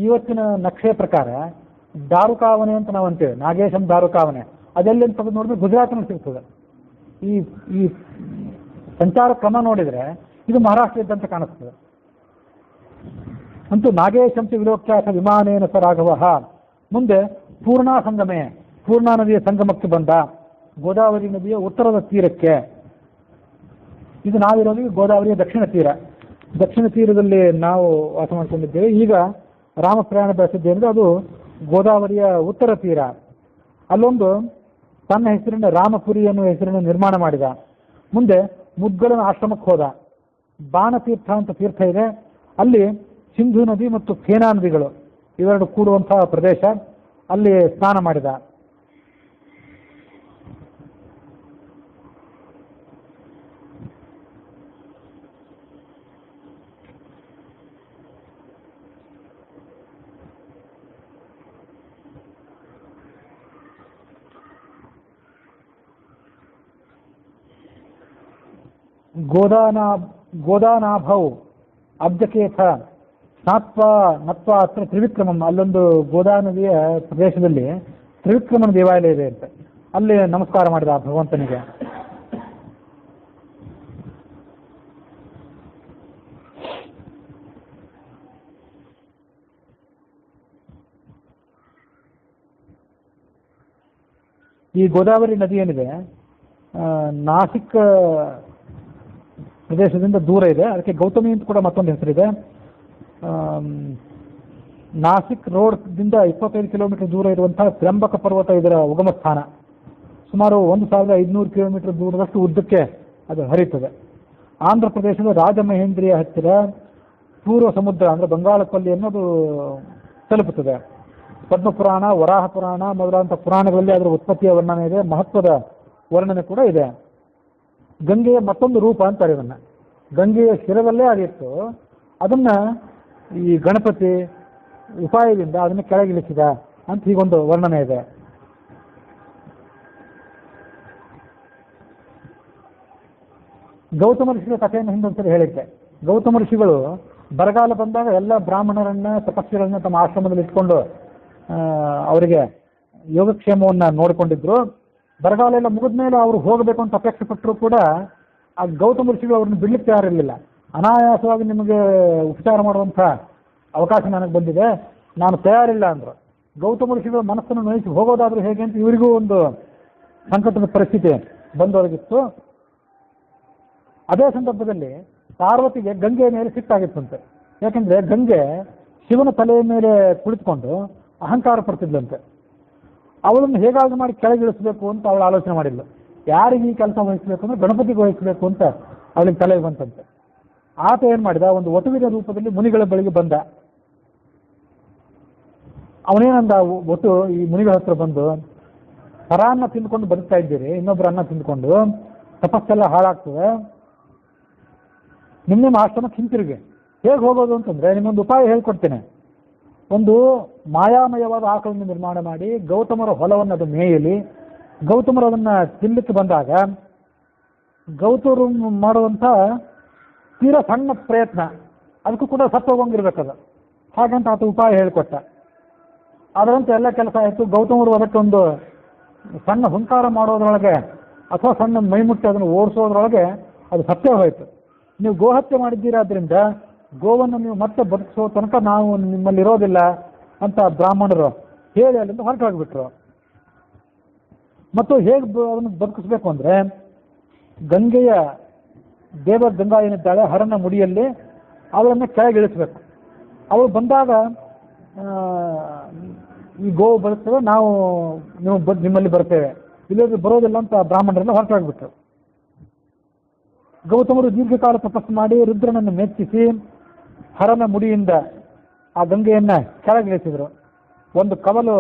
Speaker 1: ಇವತ್ತಿನ ನಕ್ಷೆ ಪ್ರಕಾರ ದಾರುಕಾವನೆ ಅಂತ ನಾವು ಅಂತೇವೆ. ನಾಗೇಶಂ ದಾರುಕಾವನೆ ಅದೆಲ್ಲಿ ಅಂತ ತೆಗೆದು ನೋಡಿದ್ರೆ ಗುಜರಾತ್ನಲ್ಲಿ ಸಿಗ್ತದೆ. ಈ ಸಂಚಾರ ಕ್ರಮ ನೋಡಿದರೆ ಇದು ಮಹಾರಾಷ್ಟ್ರ ಇದ್ದಂತೆ ಕಾಣಿಸ್ತದೆ. ಅಂತೂ ನಾಗೇಶಂಚ ವಿಲೋಕ್ಯಾಸ ವಿಮಾನೇನ ಸ ರಾಘವ. ಮುಂದೆ ಪೂರ್ಣಾ ಸಂಗಮೆ, ಪೂರ್ಣಾ ನದಿಯ ಸಂಗಮಕ್ಕೆ ಬಂದ. ಗೋದಾವರಿ ನದಿಯ ಉತ್ತರದ ತೀರಕ್ಕೆ. ಇದು ನಾವಿರೋದು ಗೋದಾವರಿಯ ದಕ್ಷಿಣ ತೀರ. ದಕ್ಷಿಣ ತೀರದಲ್ಲಿ ನಾವು ವಾಸ ಮಾಡ್ಕೊಂಡಿದ್ದೇವೆ. ಈಗ ರಾಮ ಪ್ರಯಾಣ ಬೆಳೆಸಿದ್ದೇನೆ, ಅದು ಗೋದಾವರಿಯ ಉತ್ತರ ತೀರ. ಅಲ್ಲೊಂದು ತನ್ನ ಹೆಸರಿನ ರಾಮಪುರಿ ಅನ್ನುವ ಹೆಸರನ್ನು ನಿರ್ಮಾಣ ಮಾಡಿದ. ಮುಂದೆ ಮುದ್ಗಲನ ಆಶ್ರಮಕ್ಕೆ ಹೋದ. ಬಾಣತೀರ್ಥ ಅಂತ ತೀರ್ಥ ಇದೆ, ಅಲ್ಲಿ ಸಿಂಧು ನದಿ ಮತ್ತು ಫೇನಾ ನದಿಗಳು ಇವೆರಡು ಕೂಡುವಂತಹ ಪ್ರದೇಶ, ಅಲ್ಲಿ ಸ್ನಾನ ಮಾಡಿದ. ಗೋದಾನಾಭೌ ಅಬ್ಜಕೇಥ ಸ್ನಾತ್ವಾ ನತ್ವಾ ಹತ್ರ ತ್ರಿವಿಕ್ರಮಂ, ಅಲ್ಲೊಂದು ಗೋದಾ ನದಿಯ ಪ್ರದೇಶದಲ್ಲಿ ತ್ರಿವಿಕ್ರಮನ ದೇವಾಲಯ ಇದೆ ಅಂತ, ಅಲ್ಲಿ ನಮಸ್ಕಾರ ಮಾಡಿದ ಆ ಭಗವಂತನಿಗೆ. ಈ ಗೋದಾವರಿ ನದಿ ಏನಿದೆ ನಾಸಿಕ್ ಪ್ರದೇಶದಿಂದ ದೂರ ಇದೆ, ಅದಕ್ಕೆ ಗೌತಮಿ ಅಂತ ಕೂಡ ಮತ್ತೊಂದು ಹೆಸರಿದೆ. ನಾಸಿಕ್ ರೋಡ್ದಿಂದ 25 ಕಿಲೋಮೀಟರ್ ದೂರ ಇರುವಂತಹ ತ್ರ್ಯಂಬಕ ಪರ್ವತ ಇದರ ಉಗಮ ಸ್ಥಾನ. ಸುಮಾರು 1500 ಕಿಲೋಮೀಟರ್ ದೂರದಷ್ಟು ಉದ್ದಕ್ಕೆ ಅದು ಹರಿಯುತ್ತದೆ. ಆಂಧ್ರ ಪ್ರದೇಶದ ರಾಜಮಹೇಂದ್ರಿಯ ಹತ್ತಿರ ಪೂರ್ವ ಸಮುದ್ರ ಅಂದರೆ ಬಂಗಾಳಕೊಲ್ಲಿ ಅನ್ನೋದು ತಲುಪುತ್ತದೆ. ಪದ್ಮಪುರಾಣ, ವರಾಹ ಪುರಾಣ ಮೊದಲಾದಂಥ ಪುರಾಣಗಳಲ್ಲಿ ಅದರ ಉತ್ಪತ್ತಿಯ ವರ್ಣನೆ ಇದೆ, ಮಹತ್ವದ ವರ್ಣನೆ ಕೂಡ ಇದೆ. ಗಂಗೆಯ ಮತ್ತೊಂದು ರೂಪ ಅಂತಾರೆ ಇದನ್ನು. ಗಂಗೆಯ ಶಿರದಲ್ಲೇ ಆಗಿತ್ತು, ಅದನ್ನು ಈ ಗಣಪತಿ ಉಪಾಯದಿಂದ ಅದನ್ನು ಕೆಳಗಿಳಿಸಿದ ಅಂತ ಹೀಗೊಂದು ವರ್ಣನೆ ಇದೆ. ಗೌತಮ ಋಷಿಗಳ ಕಥೆಯನ್ನು ಹಿಂದೊಂದ್ಸರಿ ಹೇಳಿದ್ದೆ. ಗೌತಮ ಋಷಿಗಳು ಬರಗಾಲ ಬಂದಾಗ ಎಲ್ಲ ಬ್ರಾಹ್ಮಣರನ್ನ ತಪಸ್ವಿಗಳನ್ನ ತಮ್ಮ ಆಶ್ರಮದಲ್ಲಿ ಇಟ್ಕೊಂಡು ಅವರಿಗೆ ಯೋಗಕ್ಷೇಮವನ್ನು ನೋಡಿಕೊಂಡಿದ್ರು. ಬರಗಾಲ ಎಲ್ಲ ಮುಗಿದ ಮೇಲೆ ಅವರು ಹೋಗಬೇಕು ಅಂತ ಅಪೇಕ್ಷೆ ಪಟ್ಟರು ಕೂಡ ಆ ಗೌತಮ ಋಷಿಗಳು ಅವ್ರನ್ನ ಬಿಡ್ಲಿಕ್ಕೆ ತಯಾರಿರಲಿಲ್ಲ. ಅನಾಯಾಸವಾಗಿ ನಿಮಗೆ ಉಪಚಾರ ಮಾಡುವಂಥ ಅವಕಾಶ ನನಗೆ ಬಂದಿದೆ, ನಾನು ತಯಾರಿಲ್ಲ ಅಂದರು. ಗೌತಮ ಋಷಿಗಳ ಮನಸ್ಸನ್ನು ನೋಯಿಸಿ ಹೋಗೋದಾದ್ರೂ ಹೇಗೆ ಅಂತ ಇವರಿಗೂ ಒಂದು ಸಂಕಟದ ಪರಿಸ್ಥಿತಿ ಬಂದೊಳಗಿತ್ತು. ಅದೇ ಸಂದರ್ಭದಲ್ಲಿ ಪಾರ್ವತಿಗೆ ಗಂಗೆಯ ಮೇಲೆ ಸಿಟ್ಟಾಗಿತ್ತಂತೆ. ಯಾಕೆಂದ್ರೆ ಗಂಗೆ ಶಿವನ ತಲೆಯ ಮೇಲೆ ಕುಳಿತುಕೊಂಡು ಅಹಂಕಾರ ಪಡ್ತಿದ್ಲಂತೆ. ಅವಳನ್ನು ಹೇಗಾದ್ರೂ ಮಾಡಿ ಕೆಳಗಿಳಿಸಬೇಕು ಅಂತ ಅವಳು ಆಲೋಚನೆ ಮಾಡಿದ್ಲು. ಯಾರಿಗೆ ಈ ಕೆಲಸ ವಹಿಸಬೇಕು ಅಂದ್ರೆ ಗಣಪತಿಗೆ ವಹಿಸಬೇಕು ಅಂತ ಅವಳಿಗೆ ತಲೆಗೆ ಬಂತಂತೆ. ಆತ ಏನ್ ಮಾಡಿದ, ಒಂದು ವಟುವಿನ ರೂಪದಲ್ಲಿ ಮುನಿಗಳ ಬಳಿಗೆ ಬಂದ. ಅವನೇನಂದ, ಒಟ್ಟು ಈ ಮುನಿಗಳ ಹತ್ರ ಬಂದು, ಪರಾನ್ನ ತಿಂದ್ಕೊಂಡು ಬದುಕ್ತಾ ಇದ್ದೀರಿ, ಇನ್ನೊಬ್ಬರ ಅನ್ನ ತಿಂದ್ಕೊಂಡು ತಪಸ್ಸೆಲ್ಲ ಹಾಳಾಗ್ತದೆ, ನಿಮ್ಮ ಆಶ್ರಮಕ್ಕೆ ಹಿಂತಿರುಗಿ. ಹೇಗೆ ಹೋಗೋದು ಅಂತಂದ್ರೆ ನಿಮ್ಮೊಂದು ಉಪಾಯ ಹೇಳ್ಕೊಡ್ತೇನೆ. ಒಂದು ಮಾಯಾಮಯವಾದ ಆಕಳನ್ನು ನಿರ್ಮಾಣ ಮಾಡಿ ಗೌತಮರ ಹೊಲವನ್ನು ಅದು ಮೇಯಲಿ. ಗೌತಮರು ಅದನ್ನ ತಿನ್ನಲಿಕ್ಕೆ ಬಂದಾಗ ಗೌತಮರು ಮಾಡುವಂಥ ತೀರಾ ಸಣ್ಣ ಪ್ರಯತ್ನ ಅದಕ್ಕೂ ಕೂಡ ಸತ್ತೋಗಂಗಿರ್ಬೇಕದು. ಹಾಗಂತ ಆತ ಉಪಾಯ ಹೇಳಿಕೊಟ್ಟ. ಅದರಂತೆ ಎಲ್ಲ ಕೆಲಸ ಆಯಿತು. ಗೌತಮರು ಅದಕ್ಕೊಂದು ಸಣ್ಣ ಹುಂಕಾರ ಮಾಡೋದ್ರೊಳಗೆ ಅಥವಾ ಸಣ್ಣ ಮೈಮುಟ್ಟಿ ಅದನ್ನು ಓಡಿಸೋದ್ರೊಳಗೆ ಅದು ಸತ್ಯ ಹೋಯಿತು. ನೀವು ಗೋಹತ್ಯೆ ಮಾಡಿದ್ದೀರಾದ್ರಿಂದ ಗೋವನ್ನು ನೀವು ಮತ್ತೆ ಬದುಕಿಸೋ ತನಕ ನಾವು ನಿಮ್ಮಲ್ಲಿ ಇರೋದಿಲ್ಲ ಅಂತ ಬ್ರಾಹ್ಮಣರು ಹೇಳಿ ಅಲ್ಲಿಂದ ಹೊರಟೋಗ್ಬಿಟ್ರು. ಮತ್ತು ಹೇಗೆ ಅದನ್ನು ಬದುಕಿಸ್ಬೇಕು ಅಂದ್ರೆ, ಗಂಗೆಯ ದೇವ ಗಂಗಾ ಏನಿದ್ದಾಳೆ ಹರನ ಮುಡಿಯಲ್ಲಿ ಅವಳನ್ನು ಕೆಳಗಿಳಿಸ್ಬೇಕು. ಅವಳು ಬಂದಾಗ ಈ ಗೋವು ಬರುತ್ತವೆ, ನಾವು ನೀವು ನಿಮ್ಮಲ್ಲಿ ಬರ್ತೇವೆ, ಇಲ್ಲದ್ರೆ ಬರೋದಿಲ್ಲ ಅಂತ ಬ್ರಾಹ್ಮಣರೆಲ್ಲ ಹೊರಟೋಗ್ಬಿಟ್ರು. ಗೌತಮರು ದೀರ್ಘಕಾಲ ತಪಸ್ಸು ಮಾಡಿ ರುದ್ರನನ್ನು ಮೆಚ್ಚಿಸಿ ಹರನ ಮುಡಿಯಿಂದ ಆ ಗಂಗೆಯನ್ನ ಕೆಳಗಿಳಿಸಿದ್ರು. ಒಂದು ಕವಲು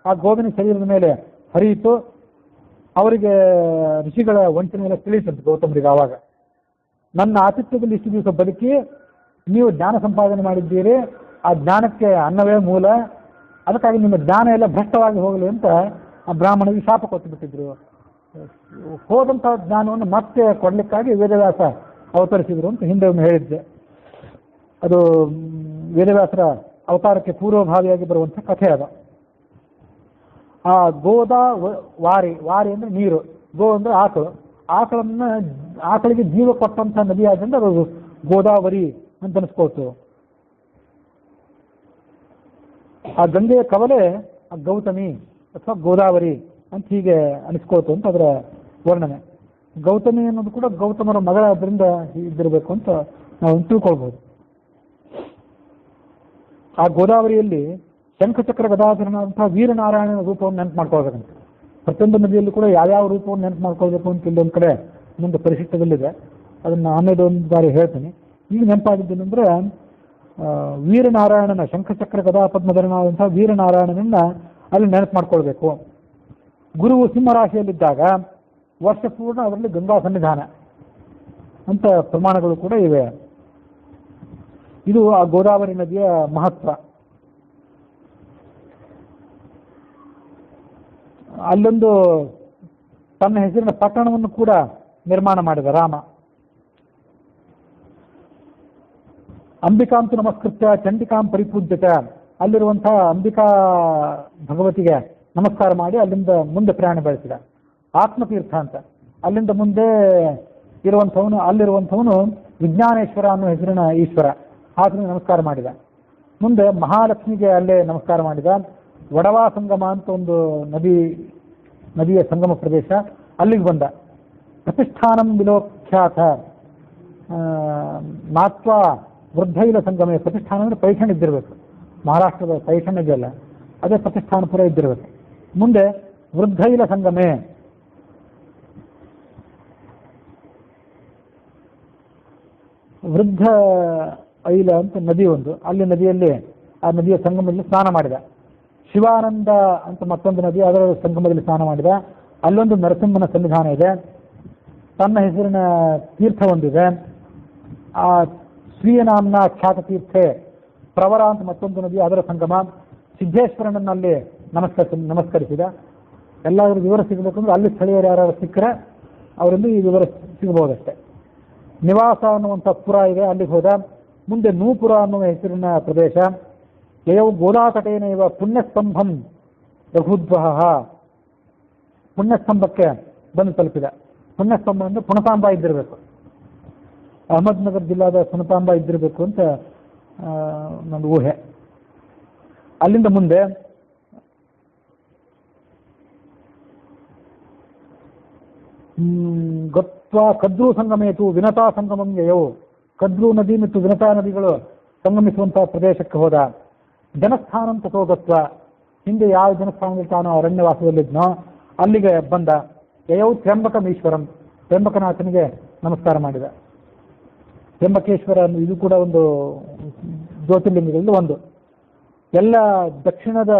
Speaker 1: ಆ ಗೋವಿನ ಶರೀರದ ಮೇಲೆ ಹರಿಯಿತು. ಅವರಿಗೆ ಋಷಿಗಳ ಒಂಟಿನ ಮೇಲೆ ತಿಳಿತಂತೆ ಗೌತಮರಿಗೆ. ಆವಾಗ ನನ್ನ ಆತಿಥ್ಯದಲ್ಲಿ ಇಷ್ಟು ದಿವಸ ಬದುಕಿ ನೀವು ಜ್ಞಾನ ಸಂಪಾದನೆ ಮಾಡಿದ್ದೀರಿ, ಆ ಜ್ಞಾನಕ್ಕೆ ಅನ್ನವೇ ಮೂಲ, ಅದಕ್ಕಾಗಿ ನಿಮ್ಮ ಜ್ಞಾನ ಎಲ್ಲ ಭ್ರಷ್ಟವಾಗಿ ಹೋಗಲಿ ಅಂತ ಆ ಬ್ರಾಹ್ಮಣರಿಗೆ ಶಾಪ ಕೊಟ್ಟು ಬಿಟ್ಟಿದ್ರು. ಹೋದಂತಹ ಜ್ಞಾನವನ್ನು ಮತ್ತೆ ಕೊಡ್ಲಿಕ್ಕಾಗಿ ವೇದವ್ಯಾಸ ಅವತರಿಸಿದ್ರು ಅಂತ ಹಿಂದೆ ಒಮ್ಮೆ ಹೇಳಿದ್ದೆ. ಅದು ವೇದವ್ಯಾಸರ ಅವತಾರಕ್ಕೆ ಪೂರ್ವಭಾವಿಯಾಗಿ ಬರುವಂಥ ಕಥೆ ಅದು. ಆ ಗೋದಾ ವಾರಿ, ವಾರಿ ಅಂದ್ರೆ ನೀರು, ಗೋ ಅಂದ್ರೆ ಆಕಳು, ಆಕಳಿಗೆ ಜೀವ ಕೊಟ್ಟಂತ ನದಿ ಆದ್ರಿಂದ ಅದು ಗೋದಾವರಿ ಅಂತ ಅನಿಸ್ಕೋತು. ಆ ಗಂಗೆಯ ಕವಲೆ ಆ ಗೌತಮಿ ಅಥವಾ ಗೋದಾವರಿ ಅಂತ ಹೀಗೆ ಅನಿಸ್ಕೋತು ಅಂತ ಅದರ ವರ್ಣನೆ. ಗೌತಮಿ ಅನ್ನೋದು ಕೂಡ ಗೌತಮರ ಮಗಳಾದ್ರಿಂದ ಇದ್ದಿರಬೇಕು ಅಂತ ನಾವು ತಿಳ್ಕೊಳ್ಬಹುದು. ಆ ಗೋದಾವರಿಯಲ್ಲಿ ಶಂಖಚಕ್ರ ಗದಾಧರನಾದಂತಹ ವೀರನಾರಾಯಣನ ರೂಪವನ್ನು ನೆನಪು ಮಾಡ್ಕೊಳ್ಬೇಕಂತ. ಪ್ರತಿಯೊಂದು ನದಿಯಲ್ಲಿ ಕೂಡ ಯಾವ್ಯಾವ ರೂಪವನ್ನು ನೆನಪು ಮಾಡ್ಕೊಳ್ಬೇಕು ಅಂತ ಇಲ್ಲೊಂದು ಕಡೆ ಮುಂದೆ ಪರಿಶಿಷ್ಟದಲ್ಲಿದೆ. ಅದನ್ನು ಆಮೇಲೆ ಒಂದು ಬಾರಿ ಹೇಳ್ತೀನಿ. ಈಗ ನೆನಪಾಗಿದ್ದೇನೆಂದ್ರೆ, ವೀರನಾರಾಯಣನ ಶಂಖಚಕ್ರ ಗದಾ ಪದ್ಮಧರನಾದಂತಹ ವೀರನಾರಾಯಣನನ್ನ ಅಲ್ಲಿ ನೆನಪು ಮಾಡ್ಕೊಳ್ಬೇಕು. ಗುರುವು ಸಿಂಹರಾಶಿಯಲ್ಲಿದ್ದಾಗ ವರ್ಷ ಪೂರ್ಣ ಅದರಲ್ಲಿ ಗಂಗಾ ಸನ್ನಿಧಾನ ಅಂತ ಪ್ರಮಾಣಗಳು ಕೂಡ ಇವೆ. ಇದು ಆ ಗೋದಾವರಿ ನದಿಯ ಮಹತ್ವ. ಅಲ್ಲೊಂದು ತನ್ನ ಹೆಸರಿನ ಪಟ್ಟಣವನ್ನು ಕೂಡ ನಿರ್ಮಾಣ ಮಾಡಿದ ರಾಮ. ಅಂಬಿಕಾಂತು ನಮಸ್ಕೃತ್ಯ ಚಂಡಿಕಾಂ ಪರಿಪೂಜ್ಯತ, ಅಲ್ಲಿರುವಂತಹ ಅಂಬಿಕಾ ಭಗವತಿಗೆ ನಮಸ್ಕಾರ ಮಾಡಿ ಅಲ್ಲಿಂದ ಮುಂದೆ ಪ್ರಯಾಣ ಬೆಳೆಸಿದ. ಆತ್ಮತೀರ್ಥ ಅಂತ ಅಲ್ಲಿಂದ ಮುಂದೆ ಅಲ್ಲಿರುವಂಥವನು ವಿಜ್ಞಾನೇಶ್ವರ ಅನ್ನೋ ಹೆಸರಿನ ಈಶ್ವರ, ಆತನಿಗೆ ನಮಸ್ಕಾರ ಮಾಡಿದ. ಮುಂದೆ ಮಹಾಲಕ್ಷ್ಮಿಗೆ ಅಲ್ಲೇ ನಮಸ್ಕಾರ ಮಾಡಿದ. ವಡವಾ ಸಂಗಮ ಅಂತ ಒಂದು ನದಿಯ ಸಂಗಮ ಪ್ರದೇಶ, ಅಲ್ಲಿಗೆ ಬಂದ. ಪ್ರತಿಷ್ಠಾನಂ ವಿಲೋಖ್ಯಾತ ನಾತ್ವ ವೃದ್ಧೈಲ ಸಂಗಮೆ. ಪ್ರತಿಷ್ಠಾನ ಅಂದ್ರೆ ಪೈಠಣ ಇದ್ದಿರಬೇಕು, ಮಹಾರಾಷ್ಟ್ರದ ಪೈಠಣ ಇದೆಯಲ್ಲ ಅದೇ ಪ್ರತಿಷ್ಠಾನಪುರ ಇದ್ದಿರಬೇಕು. ಮುಂದೆ ವೃದ್ಧೈಲ ಸಂಗಮೆ, ವೃದ್ಧ ಐಲ ಅಂತ ನದಿ ಒಂದು, ಅಲ್ಲಿ ನದಿಯಲ್ಲಿ ಆ ನದಿಯ ಸಂಗಮದಲ್ಲಿ ಸ್ನಾನ ಮಾಡಿದ. ಶಿವಾನಂದ ಅಂತ ಮತ್ತೊಂದು ನದಿ, ಅದರ ಸಂಗಮದಲ್ಲಿ ಸ್ನಾನ ಮಾಡಿದ. ಅಲ್ಲೊಂದು ನರಸಿಂಹನ ಸನ್ನಿಧಾನ ಇದೆ, ತನ್ನ ಹೆಸರಿನ ತೀರ್ಥ ಒಂದಿದೆ. ಆ ಸ್ವೀಯ ನಾಮನ ಖ್ಯಾತ ತೀರ್ಥೆ ಪ್ರವರ ಅಂತ ಮತ್ತೊಂದು ನದಿ, ಅದರ ಸಂಗಮ. ಸಿದ್ದೇಶ್ವರನನ್ನಲ್ಲಿ ನಮಸ್ಕರಿಸಿದ. ಎಲ್ಲಾದ್ರೂ ವಿವರ ಸಿಗಬೇಕಂದ್ರೆ ಅಲ್ಲಿ ಸ್ಥಳೀಯರು ಯಾರು ಸಿಕ್ಕರೆ ಅವರಿಂದ ಈ ವಿವರ ಸಿಗಬಹುದಷ್ಟೇ. ನಿವಾಸ ಅನ್ನುವಂಥ ಪುರ ಇದೆ, ಅಲ್ಲಿಗೆ ಹೋದ. ಮುಂದೆ ನೂಪುರ ಅನ್ನುವ ಹೆಸರಿನ ಪ್ರದೇಶ. ಯಯೌ ಗೋದಾತಟೇನ ಇವ ಪುಣ್ಯಸ್ತಂಭಂ ರಘುದ್ವಹ, ಪುಣ್ಯಸ್ತಂಭಕ್ಕೆ ಬಂದು ತಲುಪಿದ. ಪುಣ್ಯಸ್ತಂಭ ಅಂದ್ರೆ ಪುಣತಾಂಬ ಇದ್ದಿರಬೇಕು, ಅಹಮದ್ನಗರ್ ಜಿಲ್ಲಾದ ಪುಣತಾಂಬ ಇದ್ದಿರಬೇಕು ಅಂತ ನನ್ನ ಊಹೆ. ಅಲ್ಲಿಂದ ಮುಂದೆ ಗತ್ವ ಕದ್ರೂ ಸಂಗಮೇತು ವಿನತಾ ಸಂಗಮಂ ಯಯೌ. ಕದ್ರೂ ನದಿ ಮತ್ತು ವಿನತಾ ನದಿಗಳು ಸಂಗಮಿಸುವಂತಹ ಪ್ರದೇಶಕ್ಕೆ ಹೋದ. ಜನಸ್ಥಾನಂ ತಥೋ ಗತ್ವ, ಹಿಂದೆ ಯಾವ ಜನಸ್ಥಾನದಲ್ಲಿ ತಾನು ಅರಣ್ಯವಾಸದಲ್ಲಿದ್ನೋ ಅಲ್ಲಿಗೆ ಬಂದ. ಯಯೌ ತ್ರ್ಯಂಬಕಮೀಶ್ವರಂ, ತ್ರ್ಯಂಬಕನಾಥನಿಗೆ ನಮಸ್ಕಾರ ಮಾಡಿದ. ತ್ರ್ಯಂಬಕೇಶ್ವರ ಇದು ಕೂಡ ಒಂದು ಜ್ಯೋತಿರ್ಲಿಂಗಗಳಲ್ಲಿ ಒಂದು. ಎಲ್ಲ ದಕ್ಷಿಣದ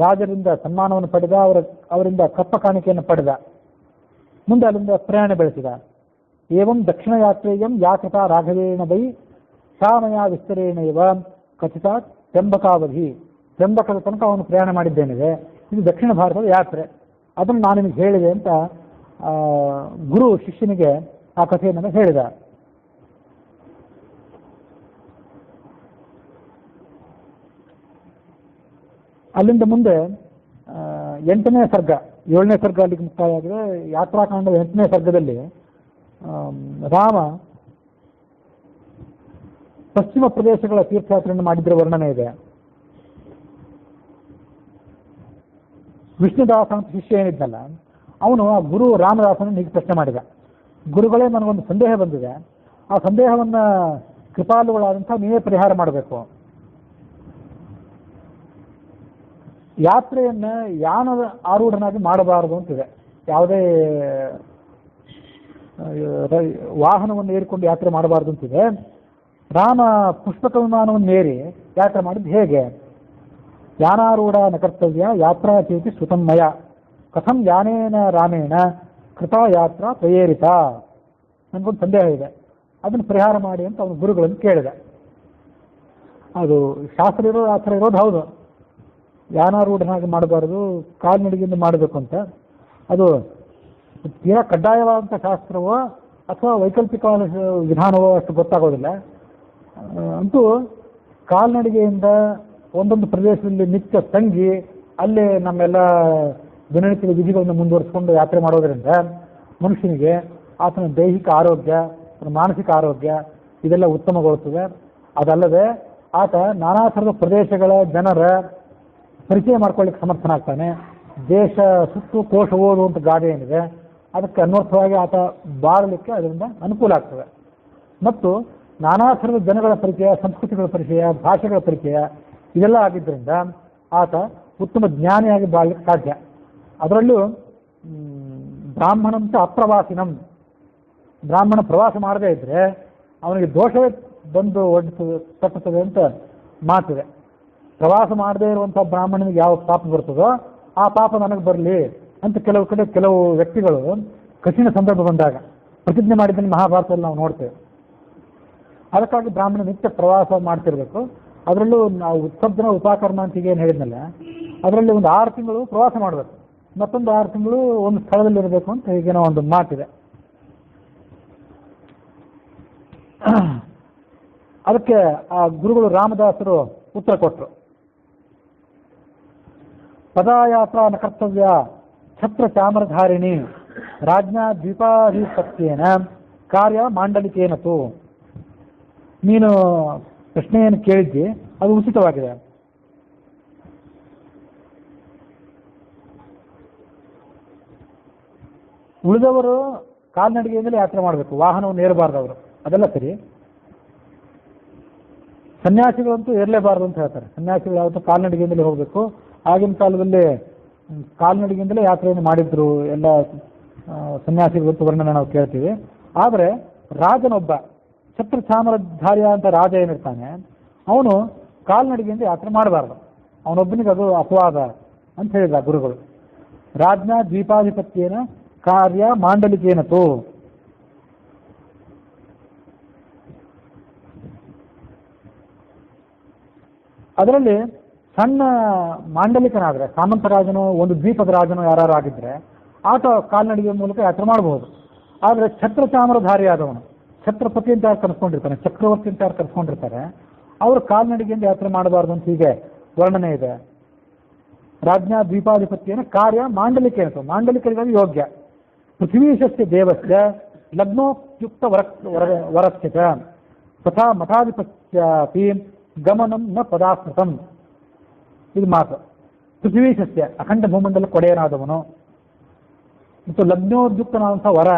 Speaker 1: ರಾಜರಿಂದ ಸನ್ಮಾನವನ್ನು ಪಡೆದ, ಅವರಿಂದ ಕಪ್ಪ ಕಾಣಿಕೆಯನ್ನು ಪಡೆದ. ಮುಂದೆ ಅಲ್ಲಿಂದ ಪ್ರಯಾಣ ಬೆಳೆಸಿದ. ಏವಂ ದಕ್ಷಿಣ ಯಾತ್ರೆಯಂ ಯಾಕೃತ ರಾಘವೇಣ ಬೈ ಶಾಮಯ ವಿಸ್ತರೇಣ ಇವ ಕಥಿತ ತ್ರ್ಯಂಬಕಾವಧಿ. ತ್ರ್ಯಂಬಕದ ತನಕ ಅವನು ಪ್ರಯಾಣ ಮಾಡಿದ್ದೇನಿದೆ, ಇದು ದಕ್ಷಿಣ ಭಾರತದ ಯಾತ್ರೆ, ಅದನ್ನು ನಾನು ನಿಮಗೆ ಹೇಳಿದೆ ಅಂತ ಗುರು ಶಿಷ್ಯನಿಗೆ ಆ ಕಥೆಯನ್ನು ಹೇಳಿದ. ಅಲ್ಲಿಂದ ಮುಂದೆ 8ನೇ ಸರ್ಗ, 7ನೇ ಸರ್ಗ ಅಲ್ಲಿಗೆ ಮುಕ್ತಾಯ ಆಗಿದೆ. ಯಾತ್ರಾಕಾಂಡದ 8ನೇ ಸರ್ಗದಲ್ಲಿ ರಾಮ ಪಶ್ಚಿಮ ಪ್ರದೇಶಗಳ ತೀರ್ಥಯಾತ್ರೆಯನ್ನು ಮಾಡಿದ್ರ ವರ್ಣನೆ ಇದೆ. ವಿಷ್ಣುದಾಸ ಅಂತ ಶಿಷ್ಯ ಏನಿದ್ನಲ್ಲ, ಅವನು ಆ ಗುರು ರಾಮದಾಸನ ಹೀಗೆ ಪ್ರಶ್ನೆ ಮಾಡಿದ, ಗುರುಗಳೇ ನನಗೊಂದು ಸಂದೇಹ ಬಂದಿದೆ, ಆ ಸಂದೇಹವನ್ನು ಕೃಪಾಲುಗಳಾದಂಥ ನೀವೇ ಪರಿಹಾರ ಮಾಡಬೇಕು. ಯಾತ್ರೆಯನ್ನು ಯಾನದ ಆರೂಢನಾಗಿ ಮಾಡಬಾರದು ಅಂತಿದೆ. ಯಾವುದೇ ವಾಹನವನ್ನು ಏರಿಕೊಂಡು ಯಾತ್ರೆ ಮಾಡಬಾರ್ದು ಅಂತಿದೆ. ರಾಮ ಪುಷ್ಪಕ ವಿಮಾನವನ್ನು ಏರಿ ಯಾತ್ರೆ ಮಾಡಿದ್ದು ಹೇಗೆ? ಯಾನಾರೂಢ ನ ಕರ್ತವ್ಯ ಯಾತ್ರಾ ಚೇತಿ ಶ್ರುತಮ್ಮಯ ಕಥಂ ಯಾನೇನ ರಾಮೇಣ ಕೃತ ಯಾತ್ರಾ ಪ್ರಯೇರಿತ. ನನಗೊಂದು ಸಂದೇಹ ಇದೆ, ಅದನ್ನು ಪರಿಹಾರ ಮಾಡಿ ಅಂತ ಅವನು ಗುರುಗಳನ್ನು ಕೇಳಿದೆ. ಅದು ಶಾಸ್ತ್ರ ಇರೋದು ಆ ಥರ ಇರೋದು ಹೌದು, ಯಾನಾರೂಢನಾಗಿ ಮಾಡಬಾರದು, ಕಾಲ್ನಡಿಗೆಯಿಂದ ಮಾಡಬೇಕು ಅಂತ. ಅದು ತೀರಾ ಕಡ್ಡಾಯವಾದಂಥ ಶಾಸ್ತ್ರವೋ ಅಥವಾ ವೈಕಲ್ಪಿಕವಾದ ವಿಧಾನವೋ ಅಷ್ಟು ಗೊತ್ತಾಗೋದಿಲ್ಲ. ಅಂತೂ ಕಾಲ್ನಡಿಗೆಯಿಂದ ಒಂದೊಂದು ಪ್ರದೇಶದಲ್ಲಿ ನಿತ್ಯ ತಂಗಿ ಅಲ್ಲೇ ನಮ್ಮೆಲ್ಲ ದಿನನಿತ್ಯದ ವಿಧಿಗಳನ್ನು ಮುಂದುವರಿಸಿಕೊಂಡು ಯಾತ್ರೆ ಮಾಡೋದರಿಂದ ಮನುಷ್ಯನಿಗೆ ಆತನ ದೈಹಿಕ ಆರೋಗ್ಯ, ಮಾನಸಿಕ ಆರೋಗ್ಯ ಇದೆಲ್ಲ ಉತ್ತಮಗೊಳ್ಳುತ್ತದೆ. ಅದಲ್ಲದೆ ಆತ ನಾನಾ ಥರದ ಪ್ರದೇಶಗಳ ಜನರ ಪರಿಚಯ ಮಾಡ್ಕೊಳ್ಳಿಕ್ಕೆ ಸಮರ್ಥನಾಗ್ತಾನೆ. ದೇಶ ಸುತ್ತು ಕೋಶ ಓದುವಂಥ ಗಾದೆ ಏನಿದೆ ಅದಕ್ಕೆ ಅನ್ವರ್ಥವಾಗಿ ಆತ ಬಾಳಲಿಕ್ಕೆ ಅದರಿಂದ ಅನುಕೂಲ ಆಗ್ತದೆ. ಮತ್ತು ನಾನಾ ಥರದ ಜನಗಳ ಪರಿಚಯ, ಸಂಸ್ಕೃತಿಗಳ ಪರಿಚಯ, ಭಾಷೆಗಳ ಪರಿಚಯ ಇದೆಲ್ಲ ಆಗಿದ್ದರಿಂದ ಆತ ಉತ್ತಮ ಜ್ಞಾನಿಯಾಗಿ ಬಾಳಲಿಕ್ಕೆ ಸಾಧ್ಯ. ಅದರಲ್ಲೂ ಬ್ರಾಹ್ಮಣಂತ ಅಪ್ರವಾಸಿನಂ, ಬ್ರಾಹ್ಮಣ ಪ್ರವಾಸ ಮಾಡದೇ ಇದ್ದರೆ ಅವನಿಗೆ ದೋಷವೇ ಬಂದು ತಟ್ಟುತ್ತದೆ ಅಂತ ಮಾತಿದೆ. ಪ್ರವಾಸ ಮಾಡದೇ ಇರುವಂಥ ಬ್ರಾಹ್ಮಣನಿಗೆ ಯಾವ ಪಾಪ ಬರ್ತದೋ ಆ ಪಾಪ ನನಗೆ ಬರಲಿ ಅಂತ ಕೆಲವು ಕಡೆ ಕೆಲವು ವ್ಯಕ್ತಿಗಳು ಕಠಿಣ ಸಂದರ್ಭ ಬಂದಾಗ ಪ್ರತಿಜ್ಞೆ ಮಾಡಿದ್ದನ್ನು ಮಹಾಭಾರತದಲ್ಲಿ ನಾವು ನೋಡ್ತೇವೆ. ಅದಕ್ಕಾಗಿ ಬ್ರಾಹ್ಮಣ ನಿತ್ಯ ಪ್ರವಾಸ ಮಾಡ್ತಿರ್ಬೇಕು. ಅದರಲ್ಲೂ ನಾವು ಉತ್ಸಬ್ದನ ಉಪಕರ್ಮ ಅಂತ ಏನು ಹೇಳಿದ್ನಲ್ಲ, ಅದರಲ್ಲಿ ಒಂದು 6 ತಿಂಗಳು ಪ್ರವಾಸ ಮಾಡಬೇಕು, ಮತ್ತೊಂದು 6 ತಿಂಗಳು ಒಂದು ಸ್ಥಳದಲ್ಲಿ ಇರಬೇಕು ಅಂತ ಹೀಗೇನೋ ಒಂದು ಮಾತಿದೆ. ಅದಕ್ಕೆ ಆ ಗುರುಗಳು ರಾಮದಾಸರು ಉತ್ತರ ಕೊಟ್ಟರು. ಪದಾಯಾತ್ರಾ ನ ಕರ್ತವ್ಯ ಛತ್ರ ಚಾಮರಧಾರಿಣಿ ರಾಜ್ಞಾ ದ್ವೀಪಾಧಿಪತ್ಯೇನ ಕಾರ್ಯ ಮಾಂಡಲಿಕೇನತು. ನೀನು ಪ್ರಶ್ನೆಯನ್ನು ಕೇಳಿದ್ದಿ, ಅದು ಉಚಿತವಾಗಿದೆ. ಉಳಿದವರು ಕಾಲ್ನಡಿಗೆಯಿಂದಲೇ ಯಾತ್ರೆ ಮಾಡಬೇಕು, ವಾಹನವನ್ನು ಏರಬಾರ್ದು ಅವರು, ಅದೆಲ್ಲ ಸರಿ. ಸನ್ಯಾಸಿಗಳಂತೂ ಏರಲೇಬಾರ್ದು ಅಂತ ಹೇಳ್ತಾರೆ. ಸನ್ಯಾಸಿಗಳು ಯಾವತ್ತೂ ಕಾಲ್ನಡಿಗೆಯಿಂದಲೇ ಹೋಗಬೇಕು. ಆಗಿನ ಕಾಲದಲ್ಲಿ ಕಾಲ್ನಡಿಗೆಯಿಂದಲೇ ಯಾತ್ರೆಯನ್ನು ಮಾಡಿದ್ರು ಎಲ್ಲ ಸನ್ಯಾಸಿಗಳಂತೂ ವರ್ಣನೆ ನಾವು ಕೇಳ್ತೀವಿ. ಆದರೆ ರಾಜನೊಬ್ಬ ಛತ್ರ ಚಾಮರಧಾರ್ಯ ಅಂತ ರಾಜ ಏನಿರ್ತಾನೆ ಅವನು ಕಾಲ್ನಡಿಗೆಯಿಂದ ಯಾತ್ರೆ ಮಾಡಬಾರ್ದು, ಅವನೊಬ್ಬನಿಗೆ ಅದು ಅಪವಾದ ಅಂತ ಹೇಳಿದ ಗುರುಗಳು. ರಾಜ್ಞಾ ದ್ವೀಪಾಧಿಪತ್ಯೇನ ಕಾರ್ಯ ಮಾಂಡಲಿಕೇನತು. ಅದರಲ್ಲಿ ಸಣ್ಣ ಮಾಂಡಲಿಕನಾದರೆ, ಸಾಮಂತ ರಾಜನೋ ಒಂದು ದ್ವೀಪದ ರಾಜನೋ ಯಾರು ಆಗಿದ್ರೆ ಆತ ಕಾಲ್ನಡಿಗೆ ಮೂಲಕ ಯಾತ್ರೆ ಮಾಡಬಹುದು. ಆದರೆ ಛತ್ರ ಚಾಮರಧಾರಿ ಆದವನು, ಛತ್ರಪತಿ ಅಂತ ಯಾರು ಕರೆಸ್ಕೊಂಡಿರ್ತಾನೆ, ಚಕ್ರವರ್ತಿ ಅಂತ ಯಾರು ಕರೆಸ್ಕೊಂಡಿರ್ತಾರೆ, ಅವರು ಕಾಲ್ನಡಿಗೆಯಿಂದ ಯಾತ್ರೆ ಮಾಡಬಾರ್ದು ಅಂತ ಹೀಗೆ ವರ್ಣನೆ ಇದೆ. ರಾಜ್ಞಾ ದ್ವೀಪಾಧಿಪತ್ಯನ ಕಾರ್ಯ ಮಾಂಡಲಿಕೇನತು, ಮಾಂಡಲಿಕರಿಗಾಗಿ ಯೋಗ್ಯ. ಪೃಥ್ವೀಶಸ್ಯ ದೇವಸ್ಯ ಲಗ್ನೋಪಯುಕ್ತ ವರಸ್ಯ ತಥಾ ಮಠಾಧಿಪತ್ಯಾಪಿ ಗಮನಂ ನ ಪದಾಸ್ಮೃತಂ. ಇದು ಮಾತು. ಪೃಥ್ವೀಶಸ್ಯ ಅಖಂಡ ಭೂಮಂಡಲ ಕೊಡೆಯನಾದವನು ಮತ್ತು ಲಗ್ನೋದ್ಯುಕ್ತನಾದಂಥ ವರ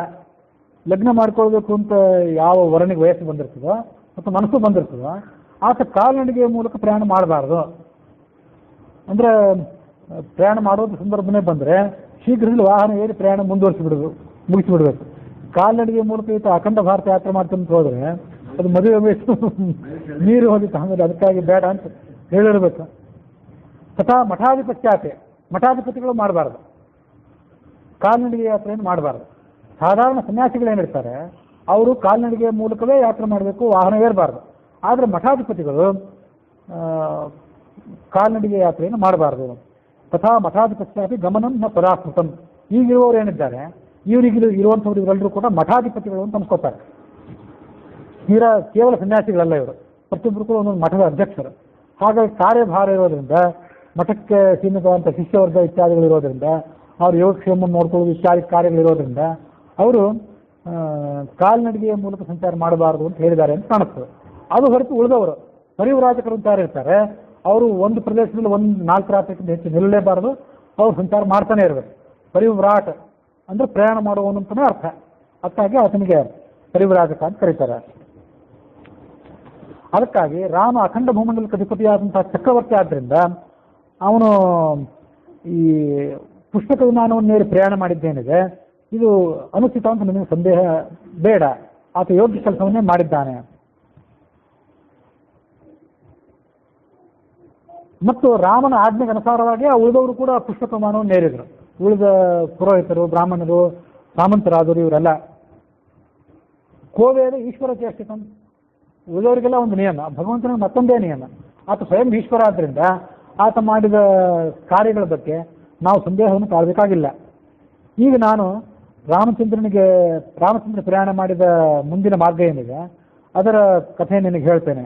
Speaker 1: ಲಗ್ನ ಮಾಡ್ಕೊಳ್ಬೇಕು ಅಂತ ಯಾವ ವರನಿಗೆ ವಯಸ್ಸು ಬಂದಿರ್ತದೋ ಮತ್ತು ಮನಸ್ಸು ಬಂದಿರ್ತದೋ ಆತ ಕಾಲ್ನಡಿಗೆಯ ಮೂಲಕ ಪ್ರಯಾಣ ಮಾಡಬಾರ್ದು. ಅಂದರೆ ಪ್ರಯಾಣ ಮಾಡುವಂಥ ಸಂದರ್ಭನೇ ಬಂದರೆ ಶೀಘ್ರದಲ್ಲಿ ವಾಹನ ಏರಿ ಪ್ರಯಾಣ ಮುಗಿಸಿಬಿಡ್ಬೇಕು. ಕಾಲ್ನಡಿಗೆ ಮೂಲಕ ಈತ ಅಖಂಡ ಭಾರತ ಯಾತ್ರೆ ಮಾಡ್ಕೊಂತ ಹೋದರೆ ಅದು ಮದುವೆ ವಯಸ್ಸು ನೀರು ಹೋಗಿತ್ತು, ಆಮೇಲೆ ಅದಕ್ಕಾಗಿ ಬೇಡ ಅಂತ ಹೇಳಿರ್ಬೇಕು. ತಥಾ ಮಠಾಧಿಪತ್ಯಾತೆ, ಮಠಾಧಿಪತಿಗಳು ಮಾಡಬಾರ್ದು, ಕಾಲ್ನಡಿಗೆ ಯಾತ್ರೆಯನ್ನು ಮಾಡಬಾರ್ದು. ಸಾಧಾರಣ ಸನ್ಯಾಸಿಗಳೇನಿರ್ತಾರೆ ಅವರು ಕಾಲ್ನಡಿಗೆಯ ಮೂಲಕವೇ ಯಾತ್ರೆ ಮಾಡಬೇಕು, ವಾಹನ ಏರಬಾರ್ದು. ಆದರೆ ಮಠಾಧಿಪತಿಗಳು ಕಾಲ್ನಡಿಗೆ ಯಾತ್ರೆಯನ್ನು ಮಾಡಬಾರ್ದು. ತಥಾ ಮಠಾಧಿಪತ್ಯಾಪಿ ಗಮನಂ ನ ಪರಾಕೃತಂ. ಈಗಿರುವವರು ಏನಿದ್ದಾರೆ ಇವರಿಗೆ ಇರುವಂಥವ್ರು ಇವರೆಲ್ಲರೂ ಕೂಡ ಮಠಾಧಿಪತಿಗಳು ಅಂತ ಅನ್ಕೋತಾರೆ. ಕೇವಲ ಸನ್ಯಾಸಿಗಳಲ್ಲ ಇವರು, ಪ್ರತಿಯೊಬ್ಬರು ಕೂಡ ಒಂದೊಂದು ಮಠದ ಅಧ್ಯಕ್ಷರು. ಹಾಗಾಗಿ ಕಾರ್ಯಭಾರ ಇರೋದ್ರಿಂದ, ಮಠಕ್ಕೆ ಸೀಮಿತವಾದಂಥ ಶಿಷ್ಯವರ್ಗ ಇತ್ಯಾದಿಗಳಿರೋದ್ರಿಂದ, ಅವ್ರ ಯೋಗಕ್ಷೇಮ ನೋಡ್ಕೊಳ್ಳೋದು ಇತ್ಯಾದಿ ಕಾರ್ಯಗಳಿರೋದ್ರಿಂದ ಅವರು ಕಾಲ್ನಡಿಗೆಯ ಮೂಲಕ ಸಂಚಾರ ಮಾಡಬಾರದು ಅಂತ ಹೇಳಿದ್ದಾರೆ ಅಂತ ಕಾಣುತ್ತದೆ. ಅದು ಹೊರತು ಉಳಿದವರು ಪರಿವ್ರಾಜಕರು ಅಂತ ಇರ್ತಾರೆ, ಅವರು ಒಂದು ಪ್ರದೇಶದಲ್ಲಿ 4 ರಾತ್ರಿಗಿಂತ ಹೆಚ್ಚು ನಿಲ್ಲಲೇಬಾರದು, ಅವ್ರು ಸಂಚಾರ ಮಾಡ್ತಾನೆ ಇರಬೇಕು. ಪರಿವ್ರಾಟ್ ಅಂದ್ರೆ ಪ್ರಯಾಣ ಮಾಡುವವನು ಅಂತಲೇ ಅರ್ಥ. ಅದಕ್ಕಾಗಿ ಆತನಿಗೆ ಪರಿವ್ರಾಜಕ ಅಂತ ಕರೀತಾರೆ. ಅದಕ್ಕಾಗಿ ರಾಮ ಅಖಂಡ ಭೂಮಂಡಲಕ್ಕೆ ಅಧಿಪತಿಯಾದಂತಹ ಚಕ್ರವರ್ತಿ ಆದ್ದರಿಂದ ಅವನು ಈ ಪುಷ್ಪಕ ವಿಮಾನವನ್ನು ಏರಿ ಪ್ರಯಾಣ ಮಾಡಿದ್ದೇನಿದೆ ಇದು ಅನುಚಿತ ಅಂತ ನಿಮಗೆ ಸಂದೇಹ ಬೇಡ. ಆತ ಯೋಗ್ಯ ಕೆಲಸವನ್ನೇ ಮಾಡಿದ್ದಾನೆ. ಮತ್ತು ರಾಮನ ಆಜ್ಞೆಗೆ ಅನುಸಾರವಾಗಿ ಆ ಉಳಿದವರು ಕೂಡ ಪುಷ್ಪಕ ವಿಮಾನವನ್ನು ಏರಿದರು. ಉಳಿದ ಪುರೋಹಿತರು, ಬ್ರಾಹ್ಮಣರು, ಸಾಮಂತರಾದರು ಇವರೆಲ್ಲ. ಕೋವೇದ ಈಶ್ವರ ಚೇಷ್ಟಿತಂ, ಉಳಿದವರಿಗೆಲ್ಲ ಒಂದು ನಿಯಮ, ಭಗವಂತನಿಗೆ ಮತ್ತೊಂದೇ ನಿಯಮ. ಆತ ಸ್ವಯಂ ಈಶ್ವರ ಆದ್ದರಿಂದ ಆತ ಮಾಡಿದ ಕಾರ್ಯಗಳ ಬಗ್ಗೆ ನಾವು ಸಂದೇಹವನ್ನು ತಾಳಬೇಕಾಗಿಲ್ಲ. ಈಗ ನಾನು ರಾಮಚಂದ್ರ ಪ್ರಯಾಣ ಮಾಡಿದ ಮುಂದಿನ ಮಾರ್ಗ ಏನಿದೆ ಅದರ ಕಥೆ ನಿನಗೆ ಹೇಳ್ತೇನೆ,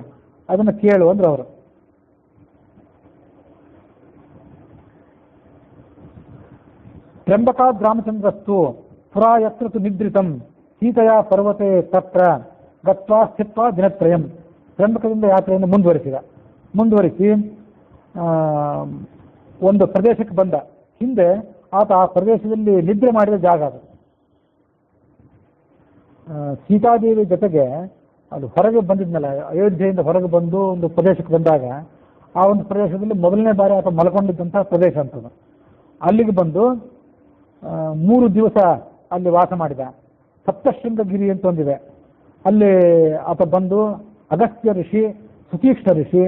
Speaker 1: ಅದನ್ನು ಕೇಳು ಅಂದ್ರೆ ಅವರು. ತ್ರ್ಯಂಬಕಾದ್ ರಾಮಚಂದ್ರಸ್ತು ಪುರಾ ಯತ್ರ ತು ನಿದ್ರಿತಂ ಸೀತೆಯ ಪರ್ವತೆ ತತ್ರ ಗತ್ವಾ ಸ್ಥಿತ್ವಾ ದಿನತ್ರಯಂ. ತ್ರ್ಯಂಬಕದಿಂದ ಯಾತ್ರೆಯನ್ನು ಮುಂದುವರಿಸಿ ಒಂದು ಪ್ರದೇಶಕ್ಕೆ ಬಂದ. ಹಿಂದೆ ಆತ ಆ ಪ್ರದೇಶದಲ್ಲಿ ನಿದ್ರೆ ಮಾಡಿದ ಜಾಗ ಅದು. ಸೀತಾದೇವಿ ಜೊತೆಗೆ ಅದು ಹೊರಗೆ ಬಂದಿದ್ನಲ್ಲ, ಅಯೋಧ್ಯೆಯಿಂದ ಹೊರಗೆ ಬಂದು ಒಂದು ಪ್ರದೇಶಕ್ಕೆ ಬಂದಾಗ ಆ ಒಂದು ಪ್ರದೇಶದಲ್ಲಿ ಮೊದಲನೇ ಬಾರಿ ಆತ ಮಲ್ಕೊಂಡಿದ್ದಂತಹ ಪ್ರದೇಶ ಅಂತದ್ದು. ಅಲ್ಲಿಗೆ ಬಂದು 3 ದಿವಸ ಅಲ್ಲಿ ವಾಸ ಮಾಡಿದ. ಸಪ್ತಶೃಂಗಗಿರಿ ಅಂತ ಒಂದಿದೆ, ಅಲ್ಲಿ ಆತ ಬಂದು ಅಗಸ್ತ್ಯ ಋಷಿ, ಸುತೀಕ್ಷ್ಣ ಋಷಿ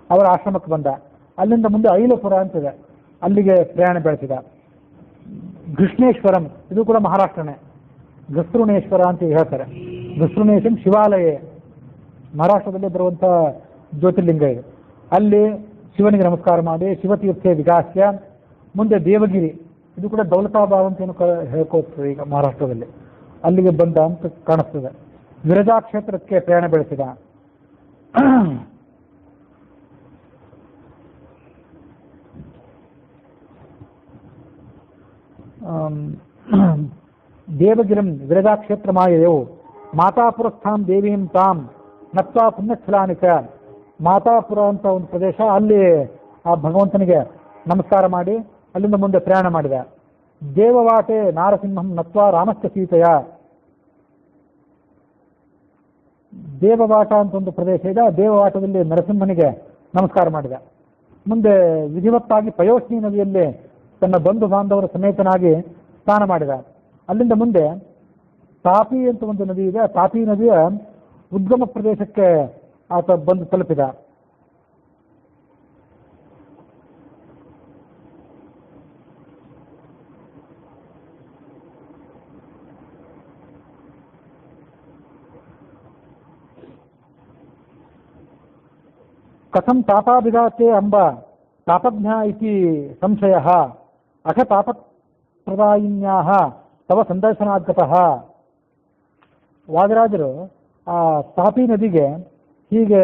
Speaker 1: ಅವರ ಆಶ್ರಮಕ್ಕೆ ಬಂದ. ಅಲ್ಲಿಂದ ಮುಂದೆ ಐಲಪುರ ಅಂತಿದೆ, ಅಲ್ಲಿಗೆ ಪ್ರಯಾಣ ಬೆಳೆಸಿದ. ಕೃಷ್ಣೇಶ್ವರಂ, ಇದು ಕೂಡ ಮಹಾರಾಷ್ಟ್ರನೇ, ಗಸೃಣೇಶ್ವರ ಅಂತ ಹೇಳ್ತಾರೆ. ಗಸೃಣೇಶಂ ಶಿವಾಲಯ, ಮಹಾರಾಷ್ಟ್ರದಲ್ಲಿ ಬರುವಂಥ ಜ್ಯೋತಿರ್ಲಿಂಗ ಇದು. ಅಲ್ಲಿ ಶಿವನಿಗೆ ನಮಸ್ಕಾರ ಮಾಡಿ ಶಿವತೀರ್ಥೆ ವಿಕಾಸ್ಯ. ಮುಂದೆ ದೇವಗಿರಿ, ಇದು ಕೂಡ ದೌಲತಾಬಾದ್ ಅಂತ ಏನು ಹೇಳ್ಕೋತದೆ ಈಗ ಮಹಾರಾಷ್ಟ್ರದಲ್ಲಿ, ಅಲ್ಲಿಗೆ ಬಂದ ಅಂತ ಕಾಣಿಸ್ತದೆ. ವಿರಜಾ ಕ್ಷೇತ್ರಕ್ಕೆ ಪ್ರಯಾಣ ಬೆಳೆಸಿದ. ದೇವಗಿರಂ ವಿರಜಾಕ್ಷೇತ್ರ ಮಾಯೆಯು ಮಾತಾಪುರಸ್ಥಾಂ ದೇವೀಂ ತಾಂ ನತ್ವಾ ಪುಣ್ಯಸ್ಥಲಾನಿಕ. ಮಾತಾಪುರ ಅಂತ ಒಂದು ಪ್ರದೇಶ, ಅಲ್ಲಿ ಆ ಭಗವಂತನಿಗೆ ನಮಸ್ಕಾರ ಮಾಡಿ ಅಲ್ಲಿಂದ ಮುಂದೆ ಪ್ರಯಾಣ ಮಾಡಿದ. ದೇವವಾಟೆ ನಾರಸಿಂಹಂ ನತ್ವಾ ರಾಮಸ್ಯ ಸೀತೆಯ. ದೇವವಾಟ ಅಂತ ಒಂದು ಪ್ರದೇಶ ಇದೆ, ಆ ದೇವವಾಟದಲ್ಲಿ ನರಸಿಂಹನಿಗೆ ನಮಸ್ಕಾರ ಮಾಡಿದ. ಮುಂದೆ ವಿಧಿವತ್ತಾಗಿ ಪಯೋಷ್ಣಿ ನದಿಯಲ್ಲಿ ತನ್ನ ಬಂಧು ಬಾಂಧವರ ಸಮೇತನಾಗಿ ಸ್ನಾನ ಮಾಡಿದ. ಅಲ್ಲಿಂದ ಮುಂದೆ ತಾಪಿ ಅಂತ ಒಂದು ನದಿ ಇದೆ, ಆ ತಾಪಿ ನದಿಯ ಉದ್ಗಮ ಪ್ರದೇಶಕ್ಕೆ ಆತ ಬಂದು ತಲುಪಿದ. ಕಥಂ ತಾಪಾಭಿಘಾತೆ ಅಂಬ ತಾಪಜ್ಞ ಇತಿ ಸಂಶಯ ಅಥ ತಾಪಪ್ರದಾಯಿನ್ಯಾಹ ತವ ಸಂದರ್ಶನಾದ್ಗತಃ. ವಾದಿರಾಜರು ಆ ತಾಪಿ ನದಿಗೆ ಹೀಗೆ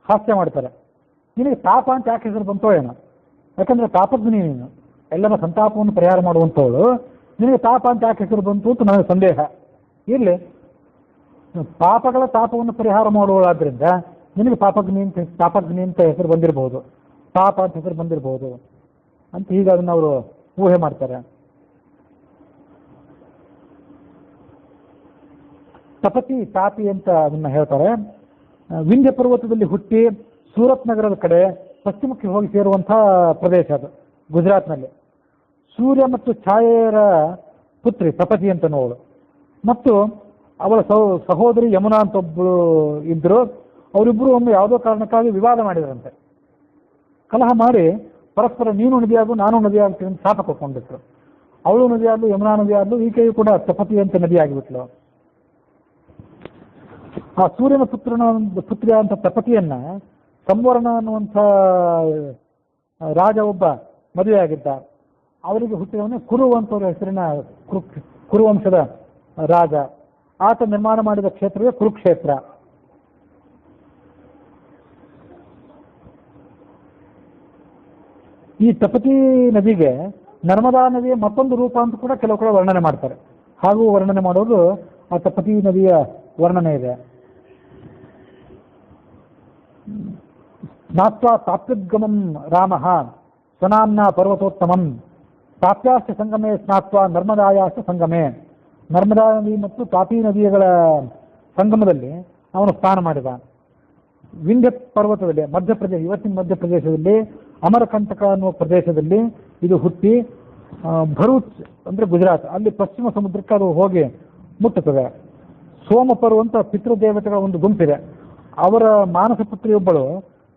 Speaker 1: ಹಾಸ್ಯ ಮಾಡ್ತಾರೆ, ನಿನಗೆ ತಾಪ ಅಂತ ಯಾಕೆ ಹೆಸರು ಬಂತೋ ಏನೋ, ಯಾಕಂದ್ರೆ ತಾಪಜ್ಞ ನೀನು, ಎಲ್ಲರ ಸಂತಾಪವನ್ನು ಪರಿಹಾರ ಮಾಡುವಂಥವಳು, ನಿನಗೆ ತಾಪ ಅಂತ ಯಾಕೆ ಹೆಸರು ಬಂತು ಅಂತ ನನಗೆ ಸಂದೇಹ. ಇರಲಿ, ಪಾಪಗಳ ತಾಪವನ್ನು ಪರಿಹಾರ ಮಾಡುವಳಾದ್ರಿಂದ ನಿನಗೆ ತಾಪಜ್ಞಿ ಅಂತ ಹೆಸರು ಬಂದಿರಬಹುದು, ತಾಪ ಅಂತ ಹೆಸರು ಬಂದಿರಬಹುದು ಅಂತ ಹೀಗೆ ಅದನ್ನು ಅವರು ಊಹೆ ಮಾಡ್ತಾರೆ. ತಪತಿ ತಾಪಿ ಅಂತ ಅದನ್ನ ಹೇಳ್ತಾರೆ. ವಿಂಧ್ಯ ಪರ್ವತದಲ್ಲಿ ಹುಟ್ಟಿ ಸೂರತ್ ನಗರದ ಕಡೆ ಪಶ್ಚಿಮಕ್ಕೆ ಹೋಗಿ ಸೇರುವಂಥ ಪ್ರದೇಶ ಅದು ಗುಜರಾತ್ನಲ್ಲಿ. ಸೂರ್ಯ ಮತ್ತು ಛಾಯೆಯರ ಪುತ್ರಿ ತಪತಿ ಅಂತ ನೋಡು, ಮತ್ತು ಅವಳ ಸಹೋದರಿ ಯಮುನಾ ಅಂತ ಒಬ್ಬರು ಇದ್ರು. ಅವರಿಬ್ಬರು ಒಮ್ಮೆ ಯಾವುದೋ ಕಾರಣಕ್ಕಾಗಿ ವಿವಾದ ಮಾಡಿದ್ರಂತೆ. ಕಲಹ ಮಾಡಿ ಪರಸ್ಪರ ನೀನು ನದಿಯಾಗು ನಾನು ನದಿಯಾಗ್ತೀನಿ ಅಂತ ಶಾಪ ಕೊಟ್ಕೊಂಡ್ಬಿಟ್ರು. ಅವಳು ನದಿಯಾದ್ಲು, ಯಮುನಾ ನದಿಯಾದ್ಲು, ಈಕೆಯು ಕೂಡ ತಪತಿ ಅಂತ ನದಿ ಆಗಿಬಿಟ್ಲು. ಆ ಸೂರ್ಯನ ಪುತ್ರಿಯ ಅಂತ ತಪತಿಯನ್ನ ಸಂವರ್ಣ ಅನ್ನುವಂಥ ರಾಜ ಒಬ್ಬ ಮದುವೆಯಾಗಿದ್ದ. ಅವರಿಗೆ ಹುಟ್ಟಿದವನೇ ಕುರು ಅಂತವ್ರ ಹೆಸರಿನ ಕುರುವಂಶದ ರಾಜ. ಆತ ನಿರ್ಮಾಣ ಮಾಡಿದ ಕ್ಷೇತ್ರವೇ ಕುರುಕ್ಷೇತ್ರ. ಈ ತಪತಿ ನದಿಗೆ ನರ್ಮದಾ ನದಿಯ ಮತ್ತೊಂದು ರೂಪ ಅಂತ ಕೂಡ ಕೆಲವು ಕಡೆ ವರ್ಣನೆ ಮಾಡ್ತಾರೆ. ಹಾಗೂ ವರ್ಣನೆ ಮಾಡೋದು ಆ ತಪತಿ ನದಿಯ ವರ್ಣನೆ ಇದೆ. ಸ್ನಾತ್ವಾ ತಾಪ್ಯುದ್ಗಮಂ ರಾಮಃ ಸ್ವನಾಮ್ನ ಪರ್ವತೋತ್ತಮಂ ತಾಪ್ಯಾಶ್ಚ ಸಂಗಮೇ ಸ್ನಾತ್ವಾ ನರ್ಮದಾಯಾಶ್ಚ ಸಂಗಮೇ. ನರ್ಮದಾ ನದಿ ಮತ್ತು ತಾಪಿ ನದಿಗಳ ಸಂಗಮದಲ್ಲಿ ಅವನು ಸ್ನಾನ ಮಾಡಿದ. ವಿಂಧ್ಯ ಪರ್ವತದಲ್ಲಿ ಮಧ್ಯಪ್ರದೇಶ, ಇವತ್ತಿನ ಮಧ್ಯಪ್ರದೇಶದಲ್ಲಿ ಅಮರಕಂಟಕ ಅನ್ನುವ ಪ್ರದೇಶದಲ್ಲಿ ಇದು ಹುಟ್ಟಿ ಭರೂಚ್ ಅಂದ್ರೆ ಗುಜರಾತ್, ಅಲ್ಲಿ ಪಶ್ಚಿಮ ಸಮುದ್ರಕ್ಕೆ ಅದು ಹೋಗಿ ಮುಟ್ಟುತ್ತದೆ. ಸೋಮಪರು ಅಂತ ಪಿತೃದೇವತೆಗಳ ಒಂದು ಗುಂಪಿದೆ. ಅವರ ಮಾನಸ ಪುತ್ರಿಯೊಬ್ಬಳು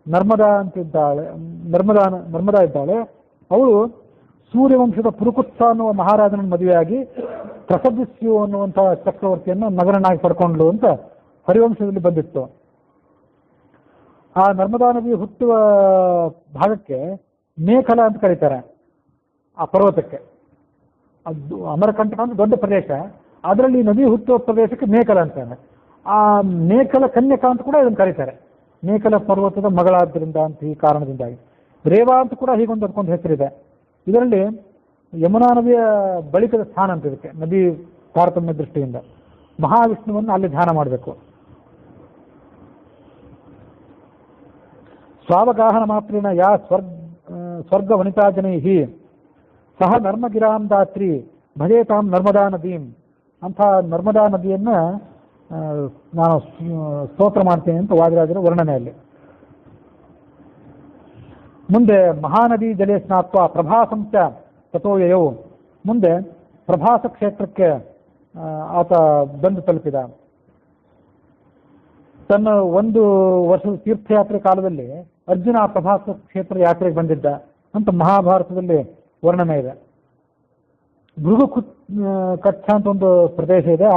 Speaker 1: ನರ್ಮದಾ ಅಂತಿದ್ದಾಳೆ, ನರ್ಮದಾ ಇದ್ದಾಳೆ. ಅವಳು ಸೂರ್ಯವಂಶದ ಪುರುಕುತ್ಸ ಅನ್ನುವ ಮಹಾರಾಜನ ಮದುವೆಯಾಗಿ ಪ್ರಸದಿಸ್ಯು ಅನ್ನುವಂಥ ಚಕ್ರವರ್ತಿಯನ್ನು ನಗರನಾಗಿ ಪಡ್ಕೊಂಡ್ಲು ಅಂತ ಹರಿವಂಶದಲ್ಲಿ ಬಂದಿತ್ತು. ಆ ನರ್ಮದಾ ನದಿ ಹುಟ್ಟುವ ಭಾಗಕ್ಕೆ ಮೇಖಲ ಅಂತ ಕರೀತಾರೆ. ಆ ಪರ್ವತಕ್ಕೆ ಅದು ಅಮರಕಂಟಕ ಅಂತ ದೊಡ್ಡ ಪ್ರದೇಶ, ಅದರಲ್ಲಿ ನದಿ ಹುಟ್ಟುವ ಪ್ರದೇಶಕ್ಕೆ ಮೇಖಲ ಅಂತಾನೆ. ಆ ಮೇಖಲ ಕನ್ಯಕಾ ಅಂತ ಕೂಡ ಇದನ್ನು ಕರೀತಾರೆ. ಮೇಖಲ ಪರ್ವತದ ಮಗಳಾದ್ರಿಂದ ಅಂತ ಈ ಕಾರಣದಿಂದಾಗಿ ರೇವಾ ಅಂತ ಕೂಡ ಹೀಗೊಂದು ಅದಕ್ಕೊಂದು ಹೆಸರಿದೆ. ಇದರಲ್ಲಿ ಯಮುನಾ ನದಿಯ ಬಳಿಕದ ಸ್ಥಾನ ಅಂತ ಇದಕ್ಕೆ ನದಿ ತಾರತಮ್ಯ ದೃಷ್ಟಿಯಿಂದ. ಮಹಾವಿಷ್ಣುವನ್ನು ಅಲ್ಲಿ ಧ್ಯಾನ ಮಾಡಬೇಕು. ಸ್ವಾವಗಾಹನ ಮಾತ್ರೇನ ಯಾ ಸ್ವರ್ಗ ವನಿತಾ ಜನೈಹಿ ಸಹ ನರ್ಮಗಿರಾಂ ದಾತ್ರಿ ಭಜೇತಾಂ ನರ್ಮದಾ ನದೀಂ ಅಂತ ನರ್ಮದಾ ನದಿಯನ್ನ ನಾನು ಸ್ತೋತ್ರ ಮಾಡ್ತೇನೆ ಅಂತ ವಾದಿರಾಜರ ವರ್ಣನೆಯಲ್ಲಿ. ಮುಂದೆ ಮಹಾನದಿ ಜಲೇ ಸ್ನಾತ್ವ ಪ್ರಭಾಸಂಚ ತಥೋಯಯೌ. ಮುಂದೆ ಪ್ರಭಾಸ ಕ್ಷೇತ್ರಕ್ಕೆ ಆತ ಬಂದು ತಲುಪಿದ. ತನ್ನ 1 ವರ್ಷದ ತೀರ್ಥಯಾತ್ರೆ ಕಾಲದಲ್ಲಿ ಅರ್ಜುನ ಆ ಪ್ರಭಾಸ ಕ್ಷೇತ್ರ ಯಾತ್ರೆಗೆ ಬಂದಿದ್ದ ಅಂತ ಮಹಾಭಾರತದಲ್ಲಿ ವರ್ಣನೆ ಇದೆ. ಭೃಗು ಕಚ್ಛ ಅಂತ ಒಂದು ಪ್ರದೇಶ ಇದೆ.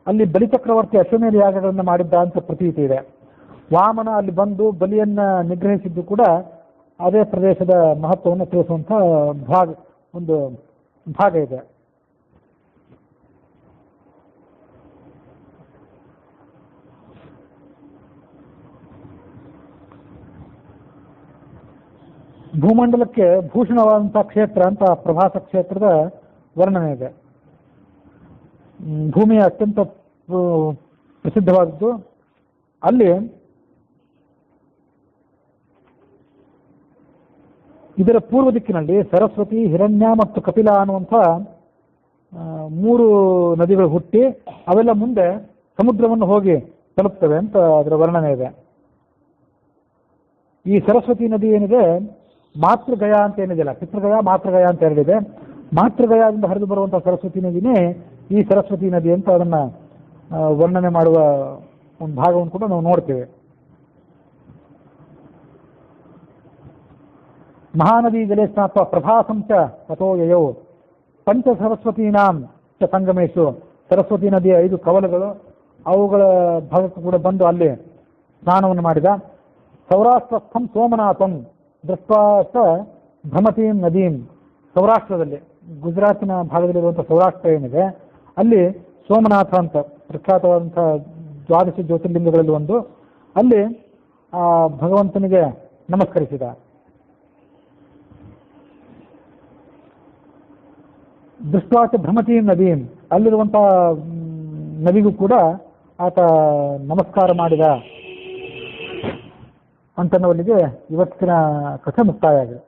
Speaker 1: ಅಲ್ಲಿ ಬಲಿಚಕ್ರವರ್ತಿ ಅಶ್ವಮೇಧ ಯಾಗಗಳನ್ನು ಮಾಡಿದ್ದ ಅಂತ ಪ್ರತೀತಿ ಇದೆ. ವಾಮನ ಅಲ್ಲಿ ಬಂದು ಬಲಿಯನ್ನ ನಿಗ್ರಹಿಸಿದ್ದು ಕೂಡ ಅದೇ ಪ್ರದೇಶದ ಮಹತ್ವವನ್ನು ತಿಳಿಸುವಂಥ ಒಂದು ಭಾಗ ಇದೆ. ಭೂಮಂಡಲಕ್ಕೆ ಭೂಷಣವಾದಂತಹ ಕ್ಷೇತ್ರ ಅಂತ ಪ್ರಭಾಸ ಕ್ಷೇತ್ರದ ವರ್ಣನೆ ಇದೆ. ಭೂಮಿಯ ಅತ್ಯಂತ ಪ್ರಸಿದ್ಧವಾದದ್ದು. ಅಲ್ಲಿ ಇದರ ಪೂರ್ವ ದಿಕ್ಕಿನಲ್ಲಿ ಸರಸ್ವತಿ, ಹಿರಣ್ಯ ಮತ್ತು ಕಪಿಲ ಅನ್ನುವಂಥ 3 ನದಿಗಳು ಹುಟ್ಟಿ ಅವೆಲ್ಲ ಮುಂದೆ ಸಮುದ್ರವನ್ನು ಹೋಗಿ ತಲುಪ್ತವೆ ಅಂತ ಅದರ ವರ್ಣನೆ ಇದೆ. ಈ ಸರಸ್ವತಿ ನದಿ ಏನಿದೆ, ಮಾತೃಗಯ ಅಂತ ಏನಿದೆಯಲ್ಲ, ಪಿತೃಗಯ ಮಾತೃಗಯ ಅಂತ ಎರಡಿದೆ. ಮಾತೃಗಯದಿಂದ ಹರಿದು ಬರುವಂತಹ ಸರಸ್ವತಿ ನದಿನೇ ಈ ಸರಸ್ವತಿ ನದಿ ಅಂತ ಅದನ್ನ ವರ್ಣನೆ ಮಾಡುವ ಒಂದು ಭಾಗವನ್ನು ಕೂಡ ನಾವು ನೋಡ್ತೇವೆ. ಮಹಾನದಿ ಜಲೇ ಸ್ನಾತ್ವ ಪ್ರಭಾಸಂಚ ತಥೋಯಯೌ ಪಂಚ ಸರಸ್ವತೀನಾಂ ಚ ಸಂಗಮೇಶು. ಸರಸ್ವತಿ ನದಿಯ 5 ಕವಲುಗಳು, ಅವುಗಳ ಭಾಗಕ್ಕೂ ಕೂಡ ಬಂದು ಅಲ್ಲಿ ಸ್ನಾನವನ್ನು ಮಾಡಿದ. ಸೌರಾಷ್ಟ್ರಸ್ಥಂ ಸೋಮನಾಥಂ ದೃಷ್ಟಾಸ ಭ್ರಮತೀಂ ನದೀಂ. ಸೌರಾಷ್ಟ್ರದಲ್ಲಿ, ಗುಜರಾತಿನ ಭಾಗದಲ್ಲಿರುವಂಥ ಸೌರಾಷ್ಟ್ರ ಏನಿದೆ, ಅಲ್ಲಿ ಸೋಮನಾಥ ಅಂತ ಪ್ರಖ್ಯಾತವಾದಂಥ 12 ಜ್ಯೋತಿರ್ಲಿಂಗಗಳಲ್ಲಿ ಒಂದು. ಅಲ್ಲಿ ಆ ಭಗವಂತನಿಗೆ ನಮಸ್ಕರಿಸಿದ. ದೃಷ್ಟಾಚ ಭ್ರಮತೀಂ ನದೀಂ, ಅಲ್ಲಿರುವಂಥ ನದಿಗೂ ಕೂಡ ಆತ ನಮಸ್ಕಾರ ಮಾಡಿದ ಅಂತನ್ನೋಲ್ಲಿಗೆ ಇವತ್ತಿನ ಕಥೆ ಮುಕ್ತಾಯ ಆಗಿದೆ.